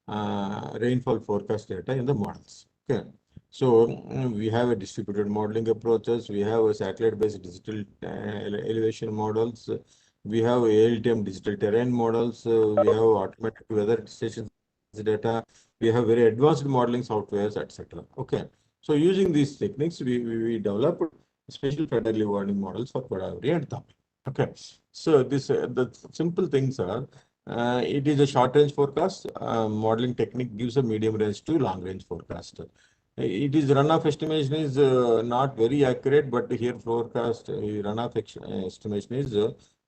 rainfall forecast data in the models. Okay. So we have a distributed modeling approaches. We have a satellite-based digital elevation models. We have ALTM digital terrain models. We have automatic weather stations data. We have very advanced modeling softwares, etc. Okay. So using these techniques, we developed special federally warning models for Godavari and Tapi. Okay. So this the simple things are it is a short range forecast. Modeling technique gives a medium range to long range forecast. It is runoff estimation is not very accurate, but here forecast runoff estimation is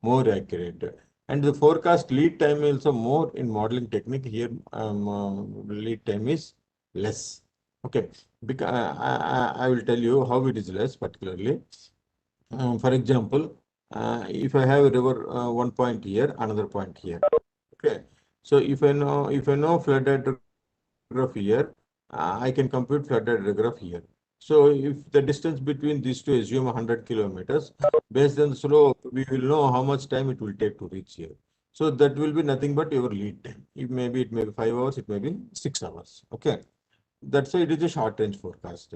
more accurate. And the forecast lead time is also more in modeling technique. Here lead time is less. Okay, because I will tell you how it is less particularly. For example, if I have a river one point here, another point here. Okay, so if I know flood hydrograph here, I can compute flood hydrograph here. So if the distance between these two, assume 100 kilometers, based on the slope, we will know how much time it will take to reach here. So that will be nothing but your lead time. It may be 5 hours, it may be 6 hours. Okay, that's why it is a short range forecast.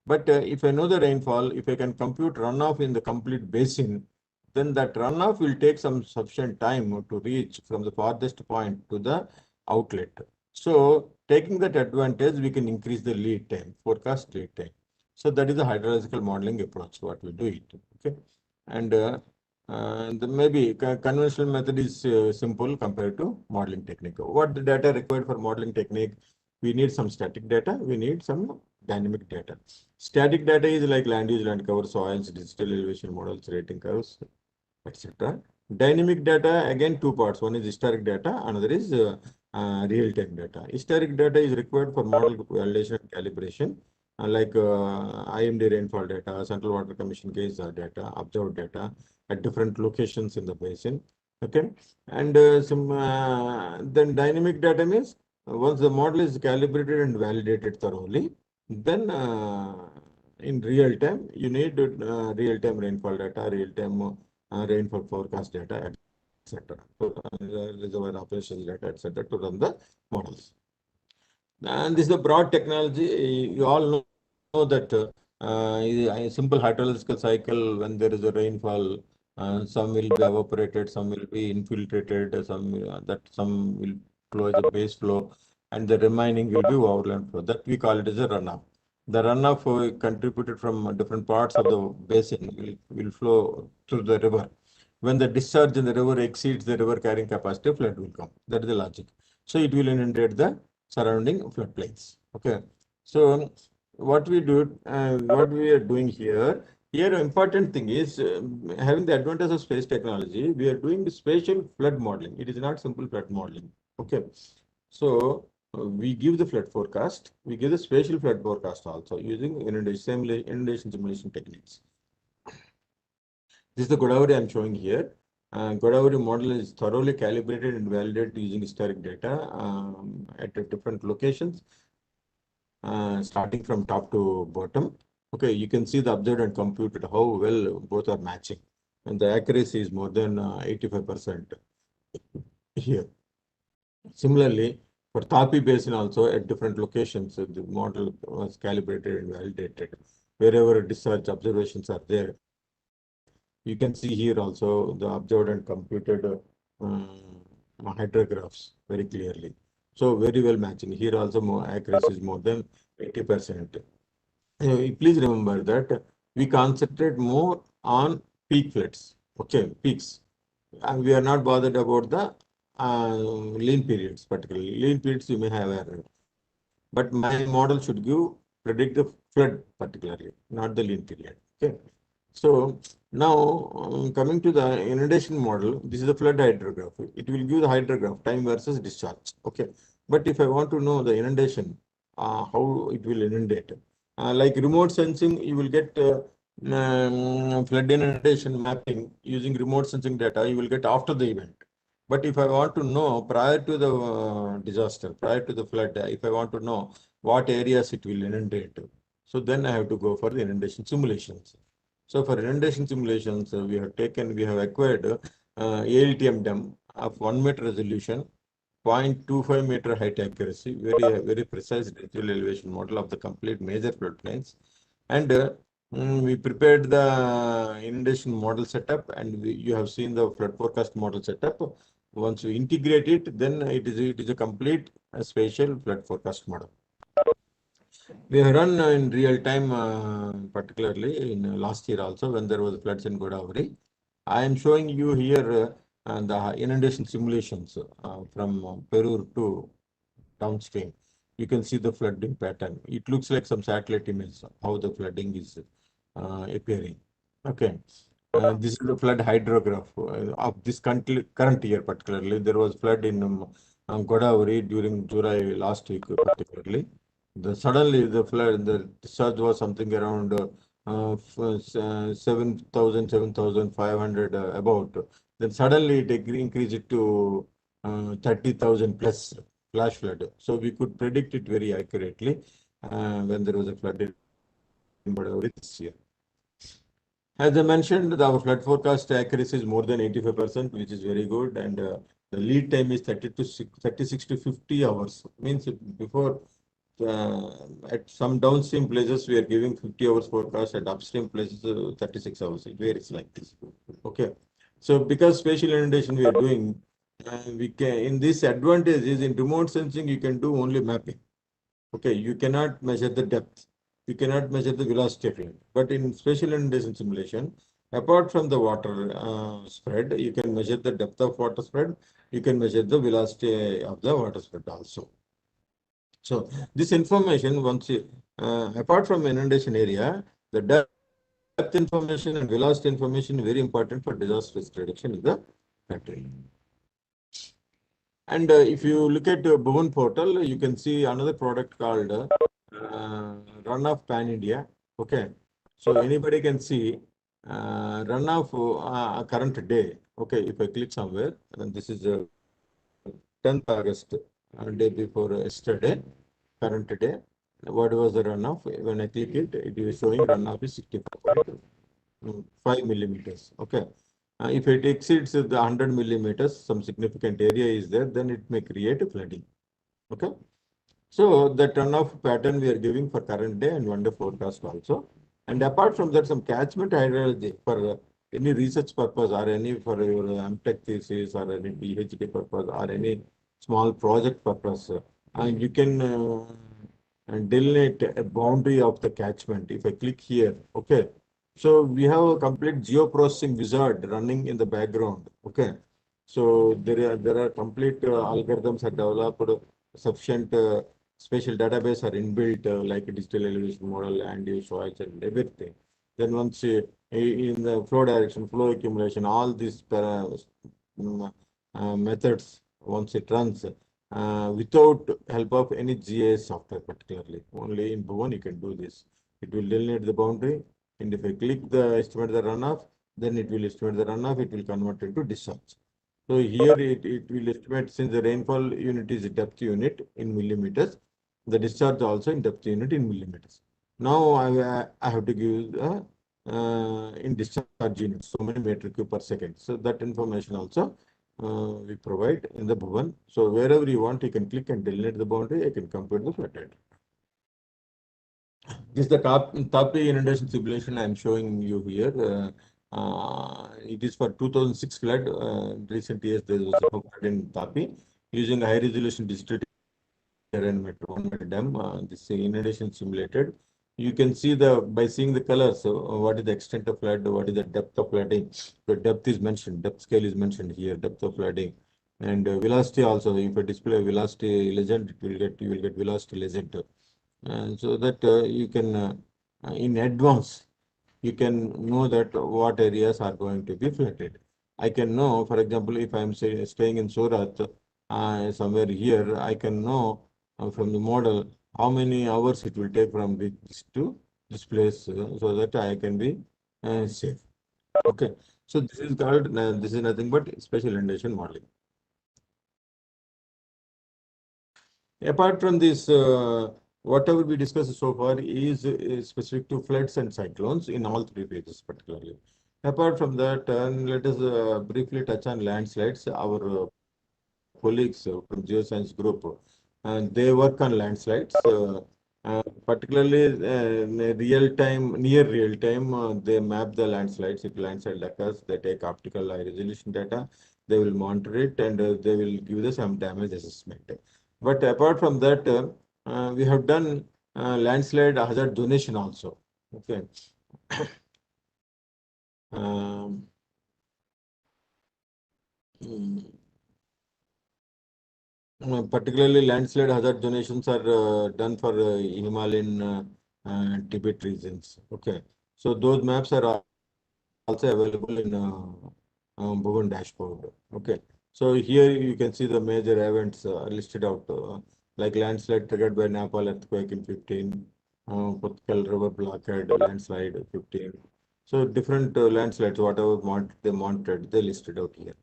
But if I know the rainfall, if I can compute runoff in the complete basin, then that runoff will take some sufficient time to reach from the farthest point to the outlet. So taking that advantage, we can increase the lead time, forecast lead time. So that is the hydrological modeling approach, what we do it. Okay. And maybe conventional method is simple compared to modeling technique. What the data required for modeling technique? We need some static data, we need some dynamic data. Static data is like land use, land cover, soils, digital elevation models, rating curves, etc. Dynamic data, again, two parts. One is historic data, another is real-time data. Historic data is required for model validation and calibration, like IMD rainfall data, Central Water Commission case data, observed data at different locations in the basin. Okay, and then dynamic data means once the model is calibrated and validated thoroughly, then in real time, you need real-time rainfall data, real-time rainfall forecast data, etc. Reservoir operations data, etc. to run the models. And this is the broad technology. You all know that a simple hydrological cycle, when there is a rainfall, some will be evaporated, some will be infiltrated, some will flow as a base flow, and the remaining will be overland flow. That we call it as a runoff. The runoff contributed from different parts of the basin will flow through the river. When the discharge in the river exceeds the river carrying capacity, flood will come. That is the logic. So it will inundate the surrounding floodplains. Okay. So what we are doing here, important thing is having the advantage of space technology, we are doing the spatial flood modeling. It is not simple flood modeling. Okay. So we give the flood forecast, we give the spatial flood forecast also using inundation simulation techniques. This is the Godavari I'm showing here. Godavari model is thoroughly calibrated and validated using historic data at different locations. starting from top to bottom. Okay, you can see the observed and computed how well both are matching, and the accuracy is more than 85% here. Similarly, for Tapi Basin also at different locations, the model was calibrated and validated. Wherever discharge observations are there, you can see here also the observed and computed hydrographs very clearly. So very well matching. Here also more accuracy is more than 80%. Please remember that we concentrate more on peak floods. Okay, peaks. And we are not bothered about the lean periods, particularly. Lean periods you may have error. But my model should predict the flood particularly, not the lean period. Okay. So now coming to the inundation model, this is the flood hydrograph. It will give the hydrograph time versus discharge. Okay. But if I want to know the inundation, how it will inundate, like remote sensing, you will get flood inundation mapping using remote sensing data. You will get after the event. But if I want to know prior to the disaster, prior to the flood, if I want to know what areas it will inundate, so then I have to go for the inundation simulations. So for inundation simulations, we have acquired ALTM DEM of 1 meter resolution, 0.25 meter height accuracy, very precise residual elevation model of the complete major floodplains. And we prepared the inundation model setup, and you have seen the flood forecast model setup. Once you integrate it, then it is a complete spatial flood forecast model. We have run in real time, particularly in last year also when there was floods in Godavari. I am showing you here the inundation simulations from Perur to downstream. You can see the flooding pattern. It looks like some satellite image how the flooding is appearing. Okay. This is the flood hydrograph of this current year particularly. There was flood in Godavari during July last week particularly. Suddenly the flood, the discharge was something around 7,500 about. Then suddenly it increased it to 30,000 plus flash flood. So we could predict it very accurately when there was a flood in Godavari this year. As I mentioned, our flood forecast accuracy is more than 85%, which is very good, and the lead time is 36 to 50 hours. Means before at some downstream places we are giving 50 hours forecast, at upstream places 36 hours. It varies like this. Okay, so because spatial inundation we are doing, we can in this advantage is in remote sensing you can do only mapping. Okay, you cannot measure the depth. You cannot measure the velocity of it. But in spatial inundation simulation, apart from the water spread, you can measure the depth of water spread. You can measure the velocity of the water spread also. So this information, once apart from inundation area, the depth information and velocity information is very important for disaster risk reduction in the country. And if you look at Bhuvan portal, you can see another product called Runoff Pan India. Okay, so anybody can see runoff current day. Okay, if I click somewhere, and this is 10th August, day before yesterday, current day. What was the runoff? When I click it, it is showing runoff is 64.5 millimeters. Okay. If it exceeds the 100 millimeters, some significant area is there, then it may create a flooding. Okay. So the runoff pattern we are giving for current day and 1 day forecast also. And apart from that, some catchment hydrology for any research purpose or any for your MTech thesis or any PhD purpose or any small project purpose, and you can delineate a boundary of the catchment. If I click here, okay. So we have a complete geoprocessing wizard running in the background. Okay. So there are complete algorithms are developed, sufficient spatial database are inbuilt like a digital elevation model, land use, soils, and everything. Then once in the flow direction, flow accumulation, all these methods, once it runs without help of any GIS software particularly, only in Bhuvan you can do this. It will delineate the boundary, and if I click the estimate the runoff, then it will estimate the runoff, it will convert into discharge. So here it will estimate, since the rainfall unit is a depth unit in millimeters, the discharge also in depth unit in millimeters. Now I have to give in discharge units, so many meter cube per second. So that information also we provide in the Bhuvan. So wherever you want, you can click and delineate the boundary. You can compute the flood rate. This is the Tapi inundation simulation I am showing you here. It is for 2006 flood. Recent years there was a flood in Tapi using a high resolution digital terrain meter, 1 meter dam. This inundation simulated. You can see by seeing the colors, what is the extent of flood, what is the depth of flooding. The depth is mentioned, depth scale is mentioned here, depth of flooding, and velocity also. If I display velocity legend, you will get velocity legend. So that you can in advance you can know that what areas are going to be flooded. I can know, for example, if I'm staying in Surat, somewhere here, I can know from the model how many hours it will take from this to this place, so that I can be safe. Okay, so this is called this is nothing but special inundation modeling. Apart from this, whatever we discussed so far is specific to floods and cyclones in all three phases particularly. Apart from that, let us briefly touch on landslides. Our colleagues from geoscience group, and they work on landslides, particularly near real time. They map the landslides. If landslide occurs, they take optical high resolution data. They will monitor it and they will give us some damage assessment. But apart from that, we have done landslide hazard donation also. Okay. Um, Particularly landslide hazard donations are done for Himalayan Tibet regions. Okay, so those maps are also available in Bhuvan dashboard. Okay, so here you can see the major events listed out, like landslide triggered by Nepal earthquake in 15, Putkal river blockade landslide 15. So different landslides, whatever they monitored, they listed out here.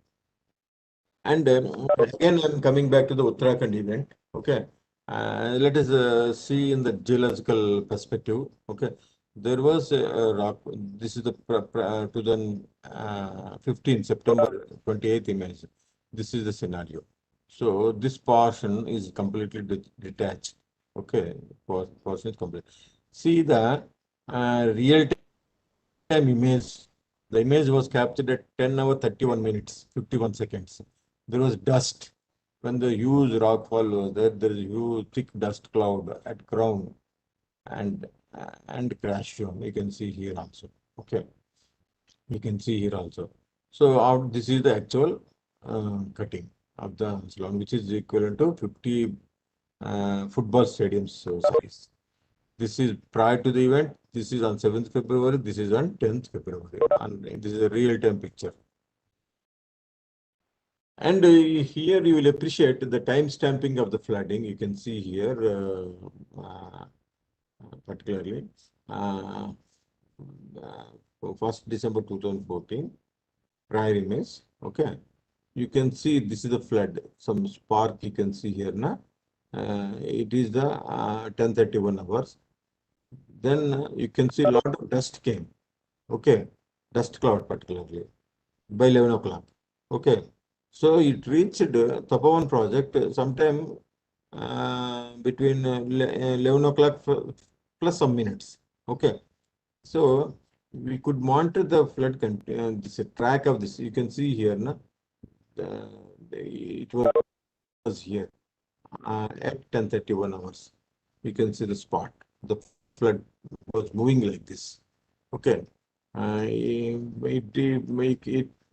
And again, I'm coming back to the Uttarakhand event. Okay. Let us see in the geological perspective. Okay. There was a rock. This is the 2015 September 28th image. This is the scenario. So this portion is completely detached. Okay. Portion is complete. See the real time image. The image was captured at 10 hours 31 minutes 51 seconds. There was dust. When the huge rockfall was there, there is a huge thick dust cloud at ground and crash zone. You can see here also. Okay, you can see here also. So this is the actual cutting of the salon, which is equivalent to 50 football stadiums size. This is prior to the event. This is on 7th February. This is on 10th February. And this is a real-time picture. And here you will appreciate the time stamping of the flooding. You can see here, particularly, 1st December 2014, prior image. Okay. You can see this is the flood. Some spark you can see here now. It is the 10:31 hours. Then you can see a lot of dust came. Okay. Dust cloud particularly by 11 o'clock. Okay. So it reached Tapavan project sometime between 11 o'clock plus some minutes. Okay. So we could monitor the flood this track of this. You can see here, na, it was here at 10:31 hours. You can see the spot. The flood was moving like this. Okay.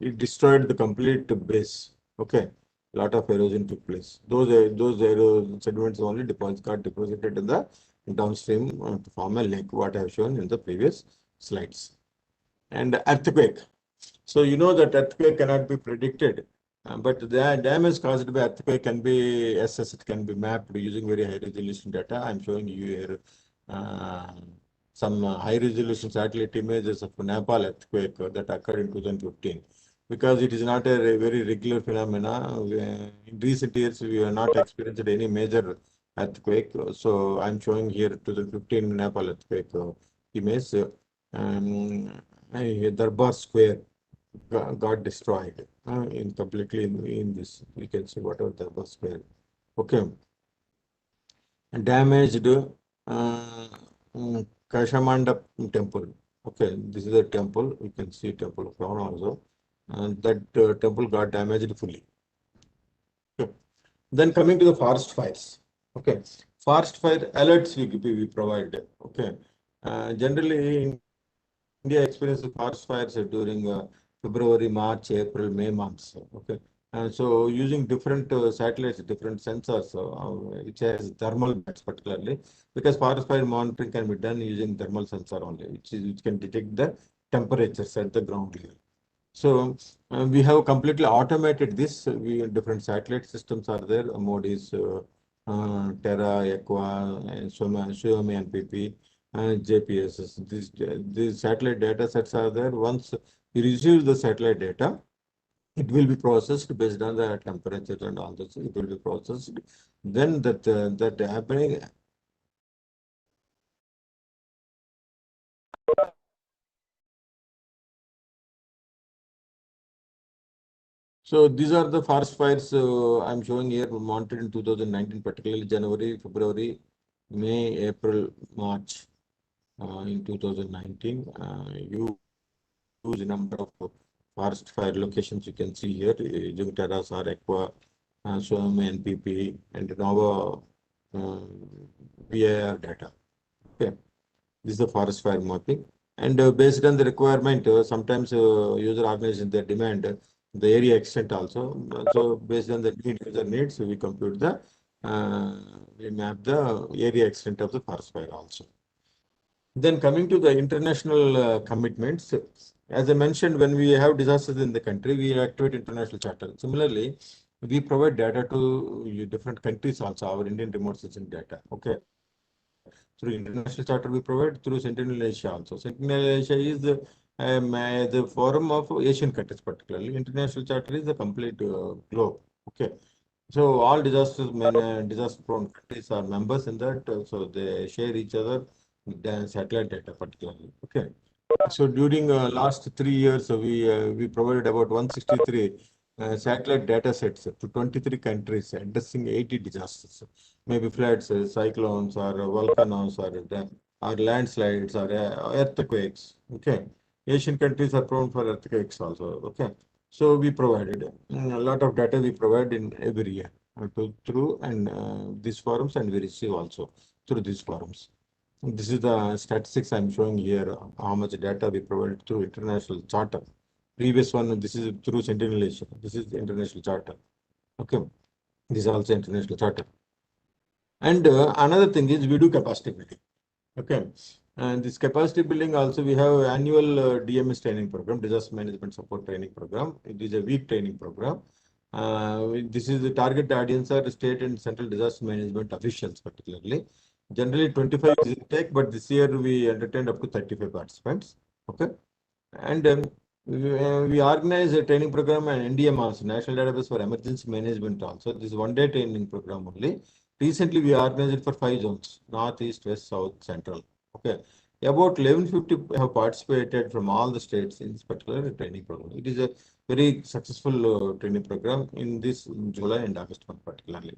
It destroyed the complete base. Okay, a lot of erosion took place. Those sediments only got deposited in the downstream to form a lake. What I have shown in the previous slides. And earthquake. So you know that earthquake cannot be predicted, but the damage caused by earthquake can be assessed, can be mapped using very high resolution data. I'm showing you here. Some high resolution satellite images of Nepal earthquake that occurred in 2015. Because it is not a very regular phenomena. In recent years, we have not experienced any major earthquake. So I'm showing here 2015 Nepal earthquake image. Darbar Square got destroyed in completely in this. You can see whatever Darbar Square. Okay, damaged Kashamanda temple. Okay, this is a temple. You can see temple crown also. And that temple got damaged fully. Okay. Then coming to the forest fires. Okay, forest fire alerts we provide. Okay, generally India experiences forest fires during February, March, April, May months. Okay, and so using different satellites, different sensors, which has thermal bands particularly, because forest fire monitoring can be done using thermal sensor only, which can detect the temperatures at the ground level. So we have completely automated this. We different satellite systems are there. Mode is Terra, Aqua, and Suomi NPP, and JPSS. These satellite data sets are there. Once you receive the satellite data, it will be processed based on the temperature and all this. It will be processed. Then that happening. So these are the forest fires I'm showing here monitored in 2019, particularly January, February, May, April, March in 2019. Huge number of forest fire locations you can see here, Jungtaras or Aqua, Suomi, NPP, and now VAR data. Okay, this is the forest fire mapping. And based on the requirement, sometimes user organizations they demand the area extent also. So based on the user needs, we compute the we map the area extent of the forest fire also. Then coming to the international commitments, as I mentioned, when we have disasters in the country, we activate international charter. Similarly, we provide data to different countries also, our Indian remote sensing data. Okay. Through international charter, we provide through Sentinel Asia also. Sentinel Asia is the forum of Asian countries, particularly. International charter is the complete globe. Okay. So all disaster-prone countries are members in that. So they share each other the satellite data, particularly. Okay. So during last 3 years, we provided about 163 satellite data sets to 23 countries addressing 80 disasters, maybe floods, cyclones, or volcanoes, or landslides, or earthquakes. Okay, Asian countries are prone for earthquakes also. Okay, so we provided a lot of data. We provide in every year through and these forums, and we receive also through these forums. This is the statistics I'm showing here, how much data we provide through international charter. Previous one, this is through Sentinel Asia. This is the international charter. Okay, this is also international charter. And another thing is we do capacity building. Okay, and this capacity building also we have annual DMS training program, disaster management support training program. It is a week training program. This is the target audience are state and central disaster management officials, particularly. Generally 25 is intake, but this year we entertained up to 35 participants. Okay, and we organize a training program and NDM also, National Database for Emergency Management also. This is one-day training program only. Recently, we organized it for 5 zones: North, East, West, South, Central. Okay. About 1150 have participated from all the states in this particular training program. It is a very successful training program in this July and August month particularly.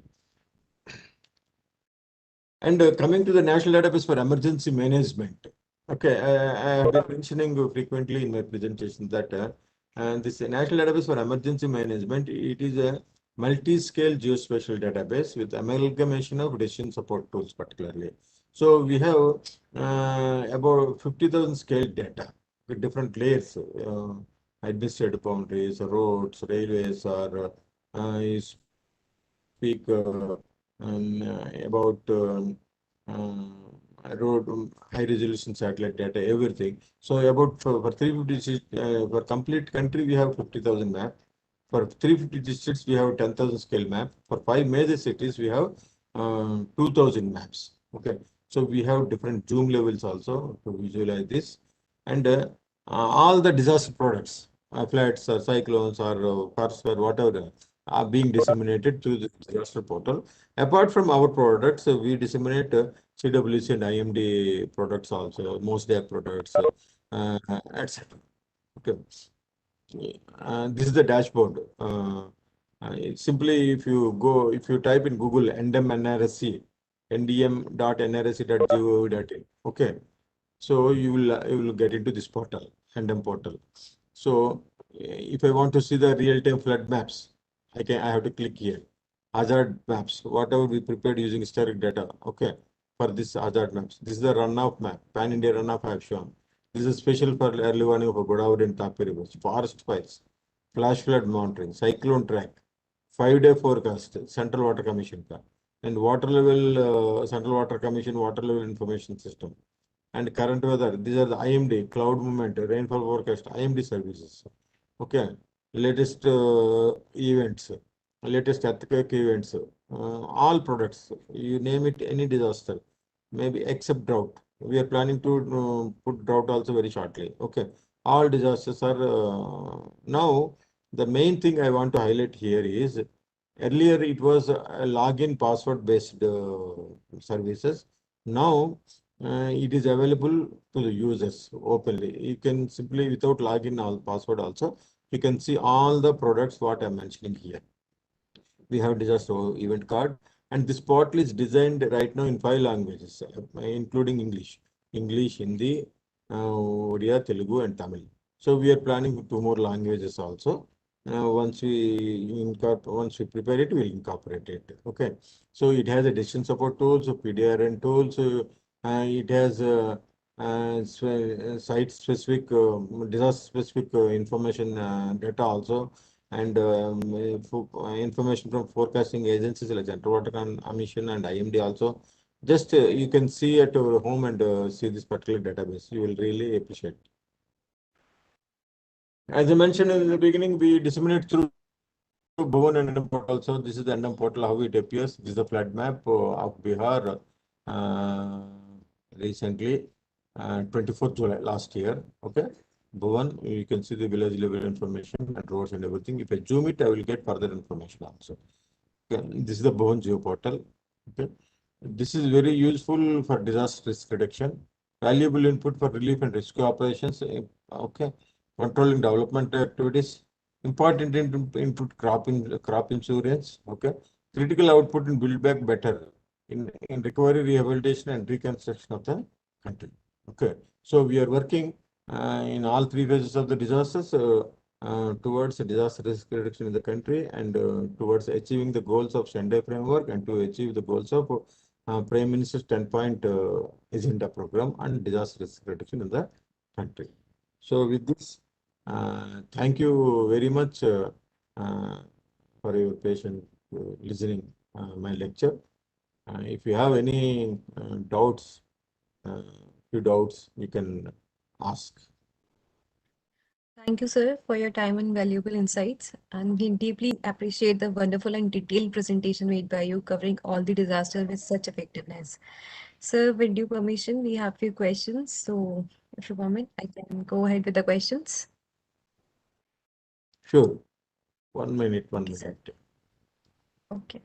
And coming to the National Database for Emergency Management. Okay, I have been mentioning frequently in my presentation that this National Database for Emergency Management, it is a multi-scale geospatial database with amalgamation of decision support tools particularly. So we have about 50,000 scale data with different layers, administrative boundaries, roads, railways, or you speak about road high resolution satellite data, everything. So about for 350 for complete country we have 50,000 map. For 350 districts we have 10,000 scale map. For 5 major cities we have 2,000 maps. Okay, so we have different zoom levels also to visualize this, and all the disaster products, floods or cyclones or forest fire, whatever are being disseminated through the disaster portal. Apart from our products, we disseminate CWC and IMD products also, most their products, etc. Okay. This is the dashboard. Simply, if you type in Google Ndem NRSC, ndm.nrsc.gov.in, okay. So you will get into this portal, Ndem portal. So if I want to see the real-time flood maps, I have to click here. Hazard maps, whatever we prepared using historic data, okay, for this hazard maps. This is the runoff map, pan-India runoff I have shown. This is special for early warning of Godavari and Tapi rivers, forest fires, flash flood monitoring, cyclone track, 5-day forecast, Central Water Commission, and water level, Central Water Commission water level information system, and current weather. These are the IMD, cloud movement, rainfall forecast, IMD services. Okay, latest events, latest earthquake events, all products, you name it, any disaster, maybe except drought. We are planning to put drought also very shortly. Okay, all disasters are now. The main thing I want to highlight here is earlier it was a login password based services. Now it is available to the users openly. You can simply without login or password also, you can see all the products what I'm mentioning here. We have disaster event card, and this portal is designed right now in 5 languages, including English, Hindi, Odia, Telugu, and Tamil. So we are planning 2 more languages also. Once we prepare it, we'll incorporate it. Okay. So it has a decision support tools, PDRN tools. It has site-specific, disaster-specific information data also, and information from forecasting agencies like Central Water Commission and IMD also. Just you can see at your home and see this particular database. You will really appreciate. As I mentioned in the beginning, we disseminate through Bhuvan and Nidm portal. So this is the Nidm portal, how it appears. This is the flood map of Bihar recently, 24th July last year. Okay. Bhuvan, you can see the village level information and roads and everything. If I zoom it, I will get further information also. Okay. This is the Bhuvan Geo portal. Okay. This is very useful for disaster risk reduction, valuable input for relief and rescue operations. Okay. Controlling development activities, important input crop insurance. Okay. Critical output in build back better in recovery, rehabilitation, and reconstruction of the country. Okay. So we are working in all 3 phases of the disasters towards disaster risk reduction in the country, and towards achieving the goals of Sendai framework, and to achieve the goals of Prime Minister's 10-point agenda program and disaster risk reduction in the country. So with this, thank you very much for your patient listening my lecture. If you have any doubts, you can ask. Thank you, sir, for your time and valuable insights. And we deeply appreciate the wonderful and detailed presentation made by you, covering all the disasters with such effectiveness. Sir, with due permission, we have few questions. So, if you permit, I can go ahead with the questions. Sure. 1 minute, one Okay, sir. minute. Okay.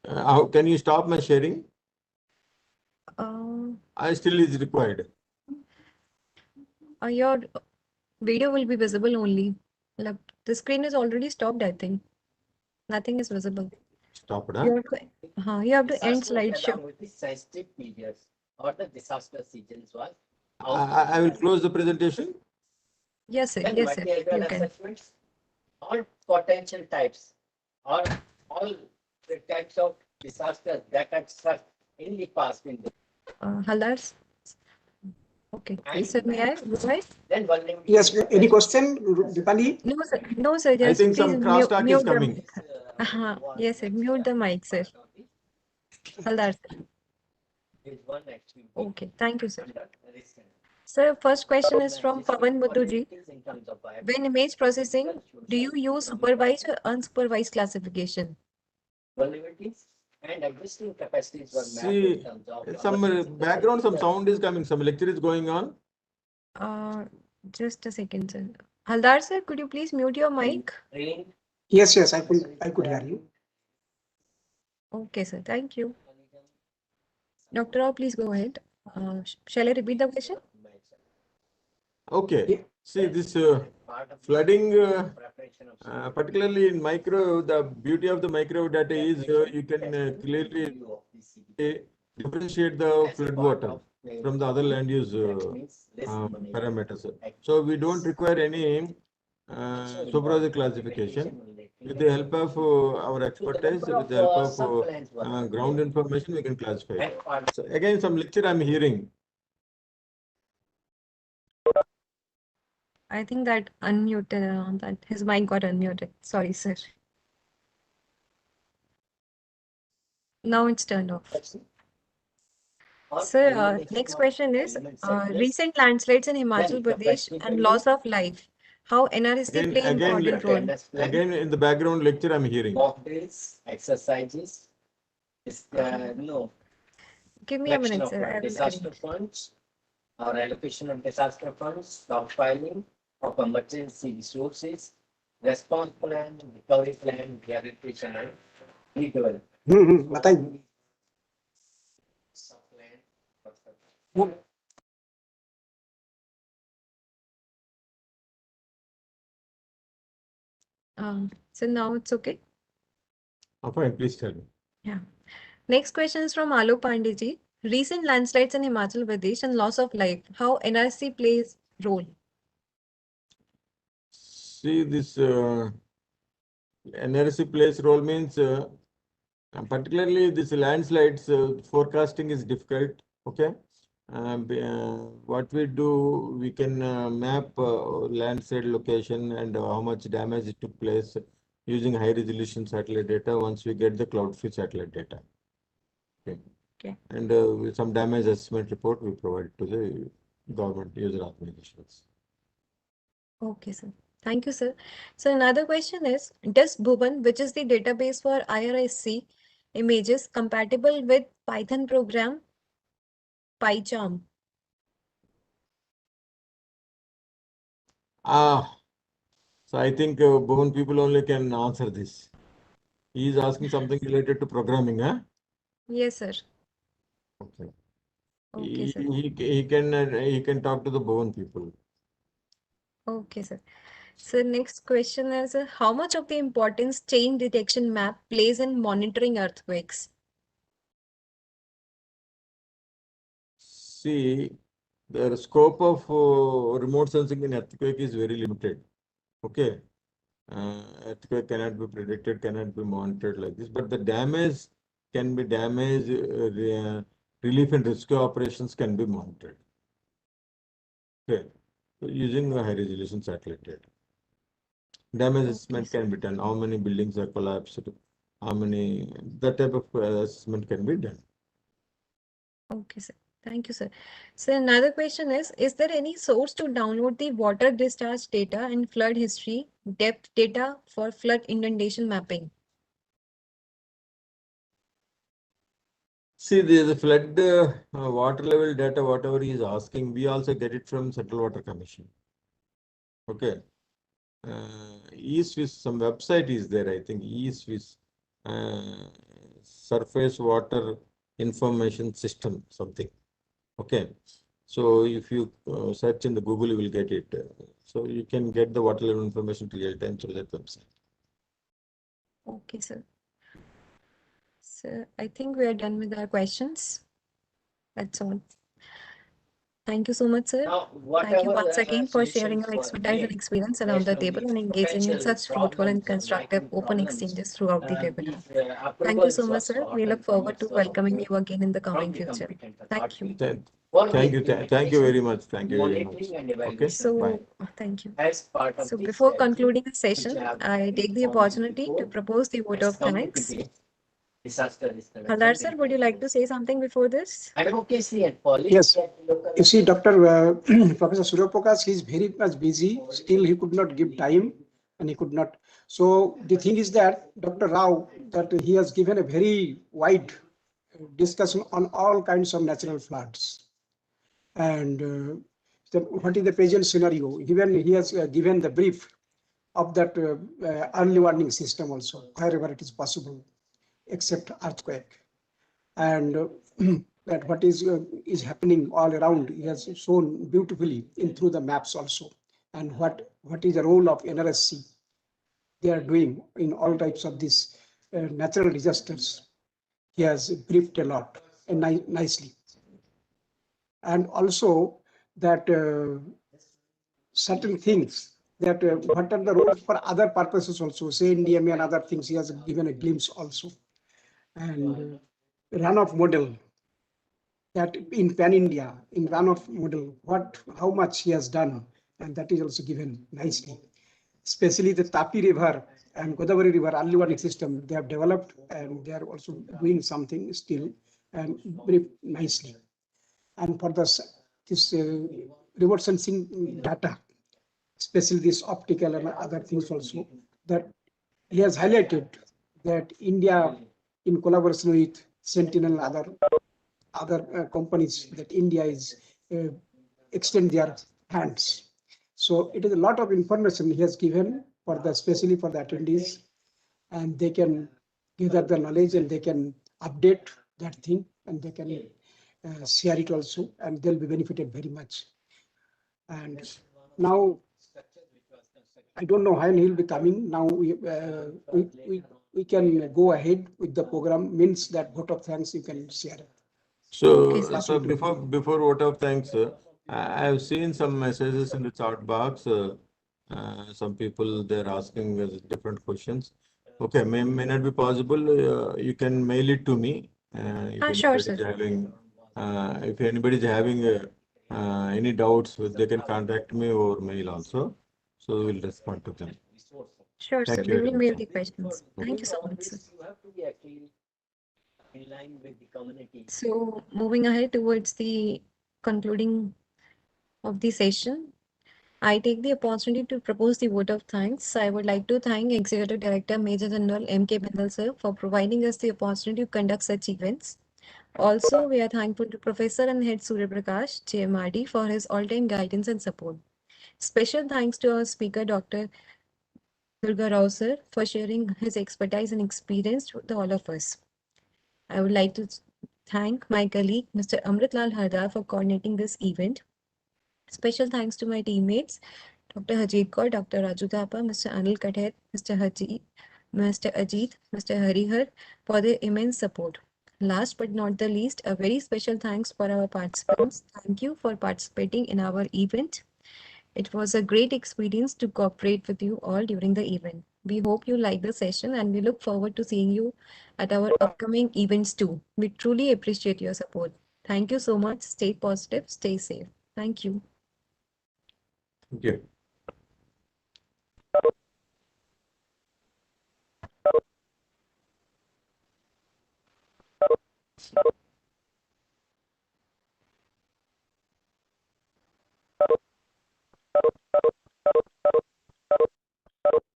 How can you stop my sharing? I still is required. Your video will be visible only. Like, the screen is already stopped, I think. Nothing is visible. Stop it, You have to end slideshow. With the sensitive periods or the disaster seasons was I will close the presentation. Yes, sir. then Yes, sir. material You can. assessments, all potential types or all the types of disasters that had struck in the past in the Haldars. Okay. And- Sir, may I go ahead? then vulnerability. Yes, any question, Dipali? No, sir. No, sir. I Just think please some crosstalk is mute the coming. mic. Yes, sir. Mute the mic, sir. Haldar, sir. Is one actually Okay. Thank you, sir. under risk. Sir, first question is from Pavan Mudhuji. In terms of When image processing, do you use supervised or unsupervised classification? vulnerabilities and existing capacities were mapped See, in terms of some background, some sound is coming, some lecture is going on. Just a second, sir. Haldar sir, could you please mute your mic? Yes, I could hear you. Okay, sir. Thank you. Dr. Rao, please go ahead. Shall I repeat the question? Okay. Yeah. See this flooding, particularly in micro, the beauty of the micro data is you can clearly differentiate the flood water from the other land use parameters. So we don't require any supervisor classification. With the help of our expertise, with the help of ground information, we can classify it. So again, some lecture I'm hearing. I think that unmuted, that his mic got unmuted. Sorry, sir. Now it's turned off. Sir, next question is recent landslides in Himachal Pradesh and loss of life. How NRSC play important role? Again, in the background lecture, I'm hearing. Exercises. No. Give me a minute, sir. I will Disaster funds or allocation of disaster funds, stockpiling of emergency resources, response plan, recovery plan, rehabilitation and redevelopment. बताइए. So now it's okay. Oh, fine, please tell me. Yeah. Next question is from Alok Pandeyji. Recent landslides in Himachal Pradesh and loss of life. How NRC plays role? See, this NRC plays role means particularly this landslides forecasting is difficult. Okay. What we do, we can map landslide location and how much damage it took place using high resolution satellite data once we get the cloud-free satellite data. Okay. And with some damage assessment report we provide to the government user organizations. Okay, sir. Thank you, sir. So another question is, does Bhuvan, which is the database for IRSC images, compatible with Python program PyCharm? So I think Bhuvan people only can answer this. He is asking something related to programming, huh? Yes, sir. Okay. Okay, sir. He can talk to the Bhuvan people. Okay, sir. So next question is, how much of the importance chain detection map plays in monitoring earthquakes? See, the scope of remote sensing in earthquake is very limited. Okay. Earthquake cannot be predicted, cannot be monitored like this, but the damage can be damage, relief and rescue operations can be monitored. Okay. So using a high resolution satellite data. Damage assessment can be done. How many buildings are collapsed? How many, that type of assessment can be done. Okay, sir. Thank you, sir. So another question is there any source to download the water discharge data and flood history depth data for flood inundation mapping? See, the flood water level data, whatever he is asking, we also get it from Central Water Commission. Okay. eSwiss, some website is there, I think, eSwiss, surface water information system, something. Okay. So if you search in the Google, you will get it. So you can get the water level information real time through that website. Okay, sir. So I think we are done with our questions. That's all. Thank you so much, sir. Thank you once again for sharing your expertise and experience around the table and engaging in such fruitful and constructive open exchanges throughout the webinar. Thank you so much, sir. We look forward to welcoming you again in the coming future. Thank you. Thank you very much. Thank you very much. Okay. So, bye. thank you. So before concluding the session, I take the opportunity to propose the vote of thanks. Haldar sir, would you like to say something before this? Yes. You see, Dr. Professor Surya Prakash, he is very much busy. Still, he could not give time and he could not. So the thing is that Dr. Rao, that he has given a very wide discussion on all kinds of natural floods. And what is the present scenario. Even he has given the brief of that early warning system also, wherever it is possible, except earthquake. And that what is happening all around, he has shown beautifully through the maps also. And what is the role of NRSC they are doing in all types of these natural disasters. He has briefed a lot and nicely. And also that certain things that what are the roles for other purposes also, say NDMA and other things, he has given a glimpse also. And runoff model, that in pan-India, in runoff model, how much he has done, and that is also given nicely. Especially the Tapi River and Godavari River early warning system, they have developed and they are also doing something still and very nicely. And for this remote sensing data, especially this optical and other things also, that he has highlighted that India, in collaboration with Sentinel and other companies, that India is extend their hands. So it is a lot of information he has given for especially for the attendees, and they can gather the knowledge and they can update that thing and they can share it also, and they'll be benefited very much. And now I don't know when he'll be coming. Now we can go ahead with the program. Means that vote of thanks you can share. So, Okay, so before vote of thanks, I have seen some messages in the chat box. Some people they're asking different questions. Okay, may not be possible. You can mail it to me. Sure, sir. If anybody is having any doubts, they can contact me over mail also. So we'll respond to them. Sure, sir. Thank We you very will mail much. the questions. Thank you so much, sir. You have to be actually in line with the community. So moving ahead towards the concluding of the session, I take the opportunity to propose the vote of thanks. I would like to thank Executive Director Major General M.K. Bindal sir for providing us the opportunity to conduct such events. Also, we are thankful to Professor and Head Surya Prakash, JMRD, for his all-time guidance and support. Special thanks to our speaker, Dr. Durga Rao sir, for sharing his expertise and experience with all of us. I would like to thank my colleague, Mr. Amritlal Hardar, for coordinating this event. Special thanks to my teammates, Dr. Hajit Kaur, Dr. Raju Thapa, Mr. Anil Kather, Mr. Ajit, Mr. Harihar, for their immense support. Last but not the least, a very special thanks for our participants. Thank you for participating in our event. It was a great experience to cooperate with you all during the event. We hope you like the session and we look forward to seeing you at our upcoming events too. We truly appreciate your support. Thank you so much. Stay positive, stay safe. Thank you. Thank you.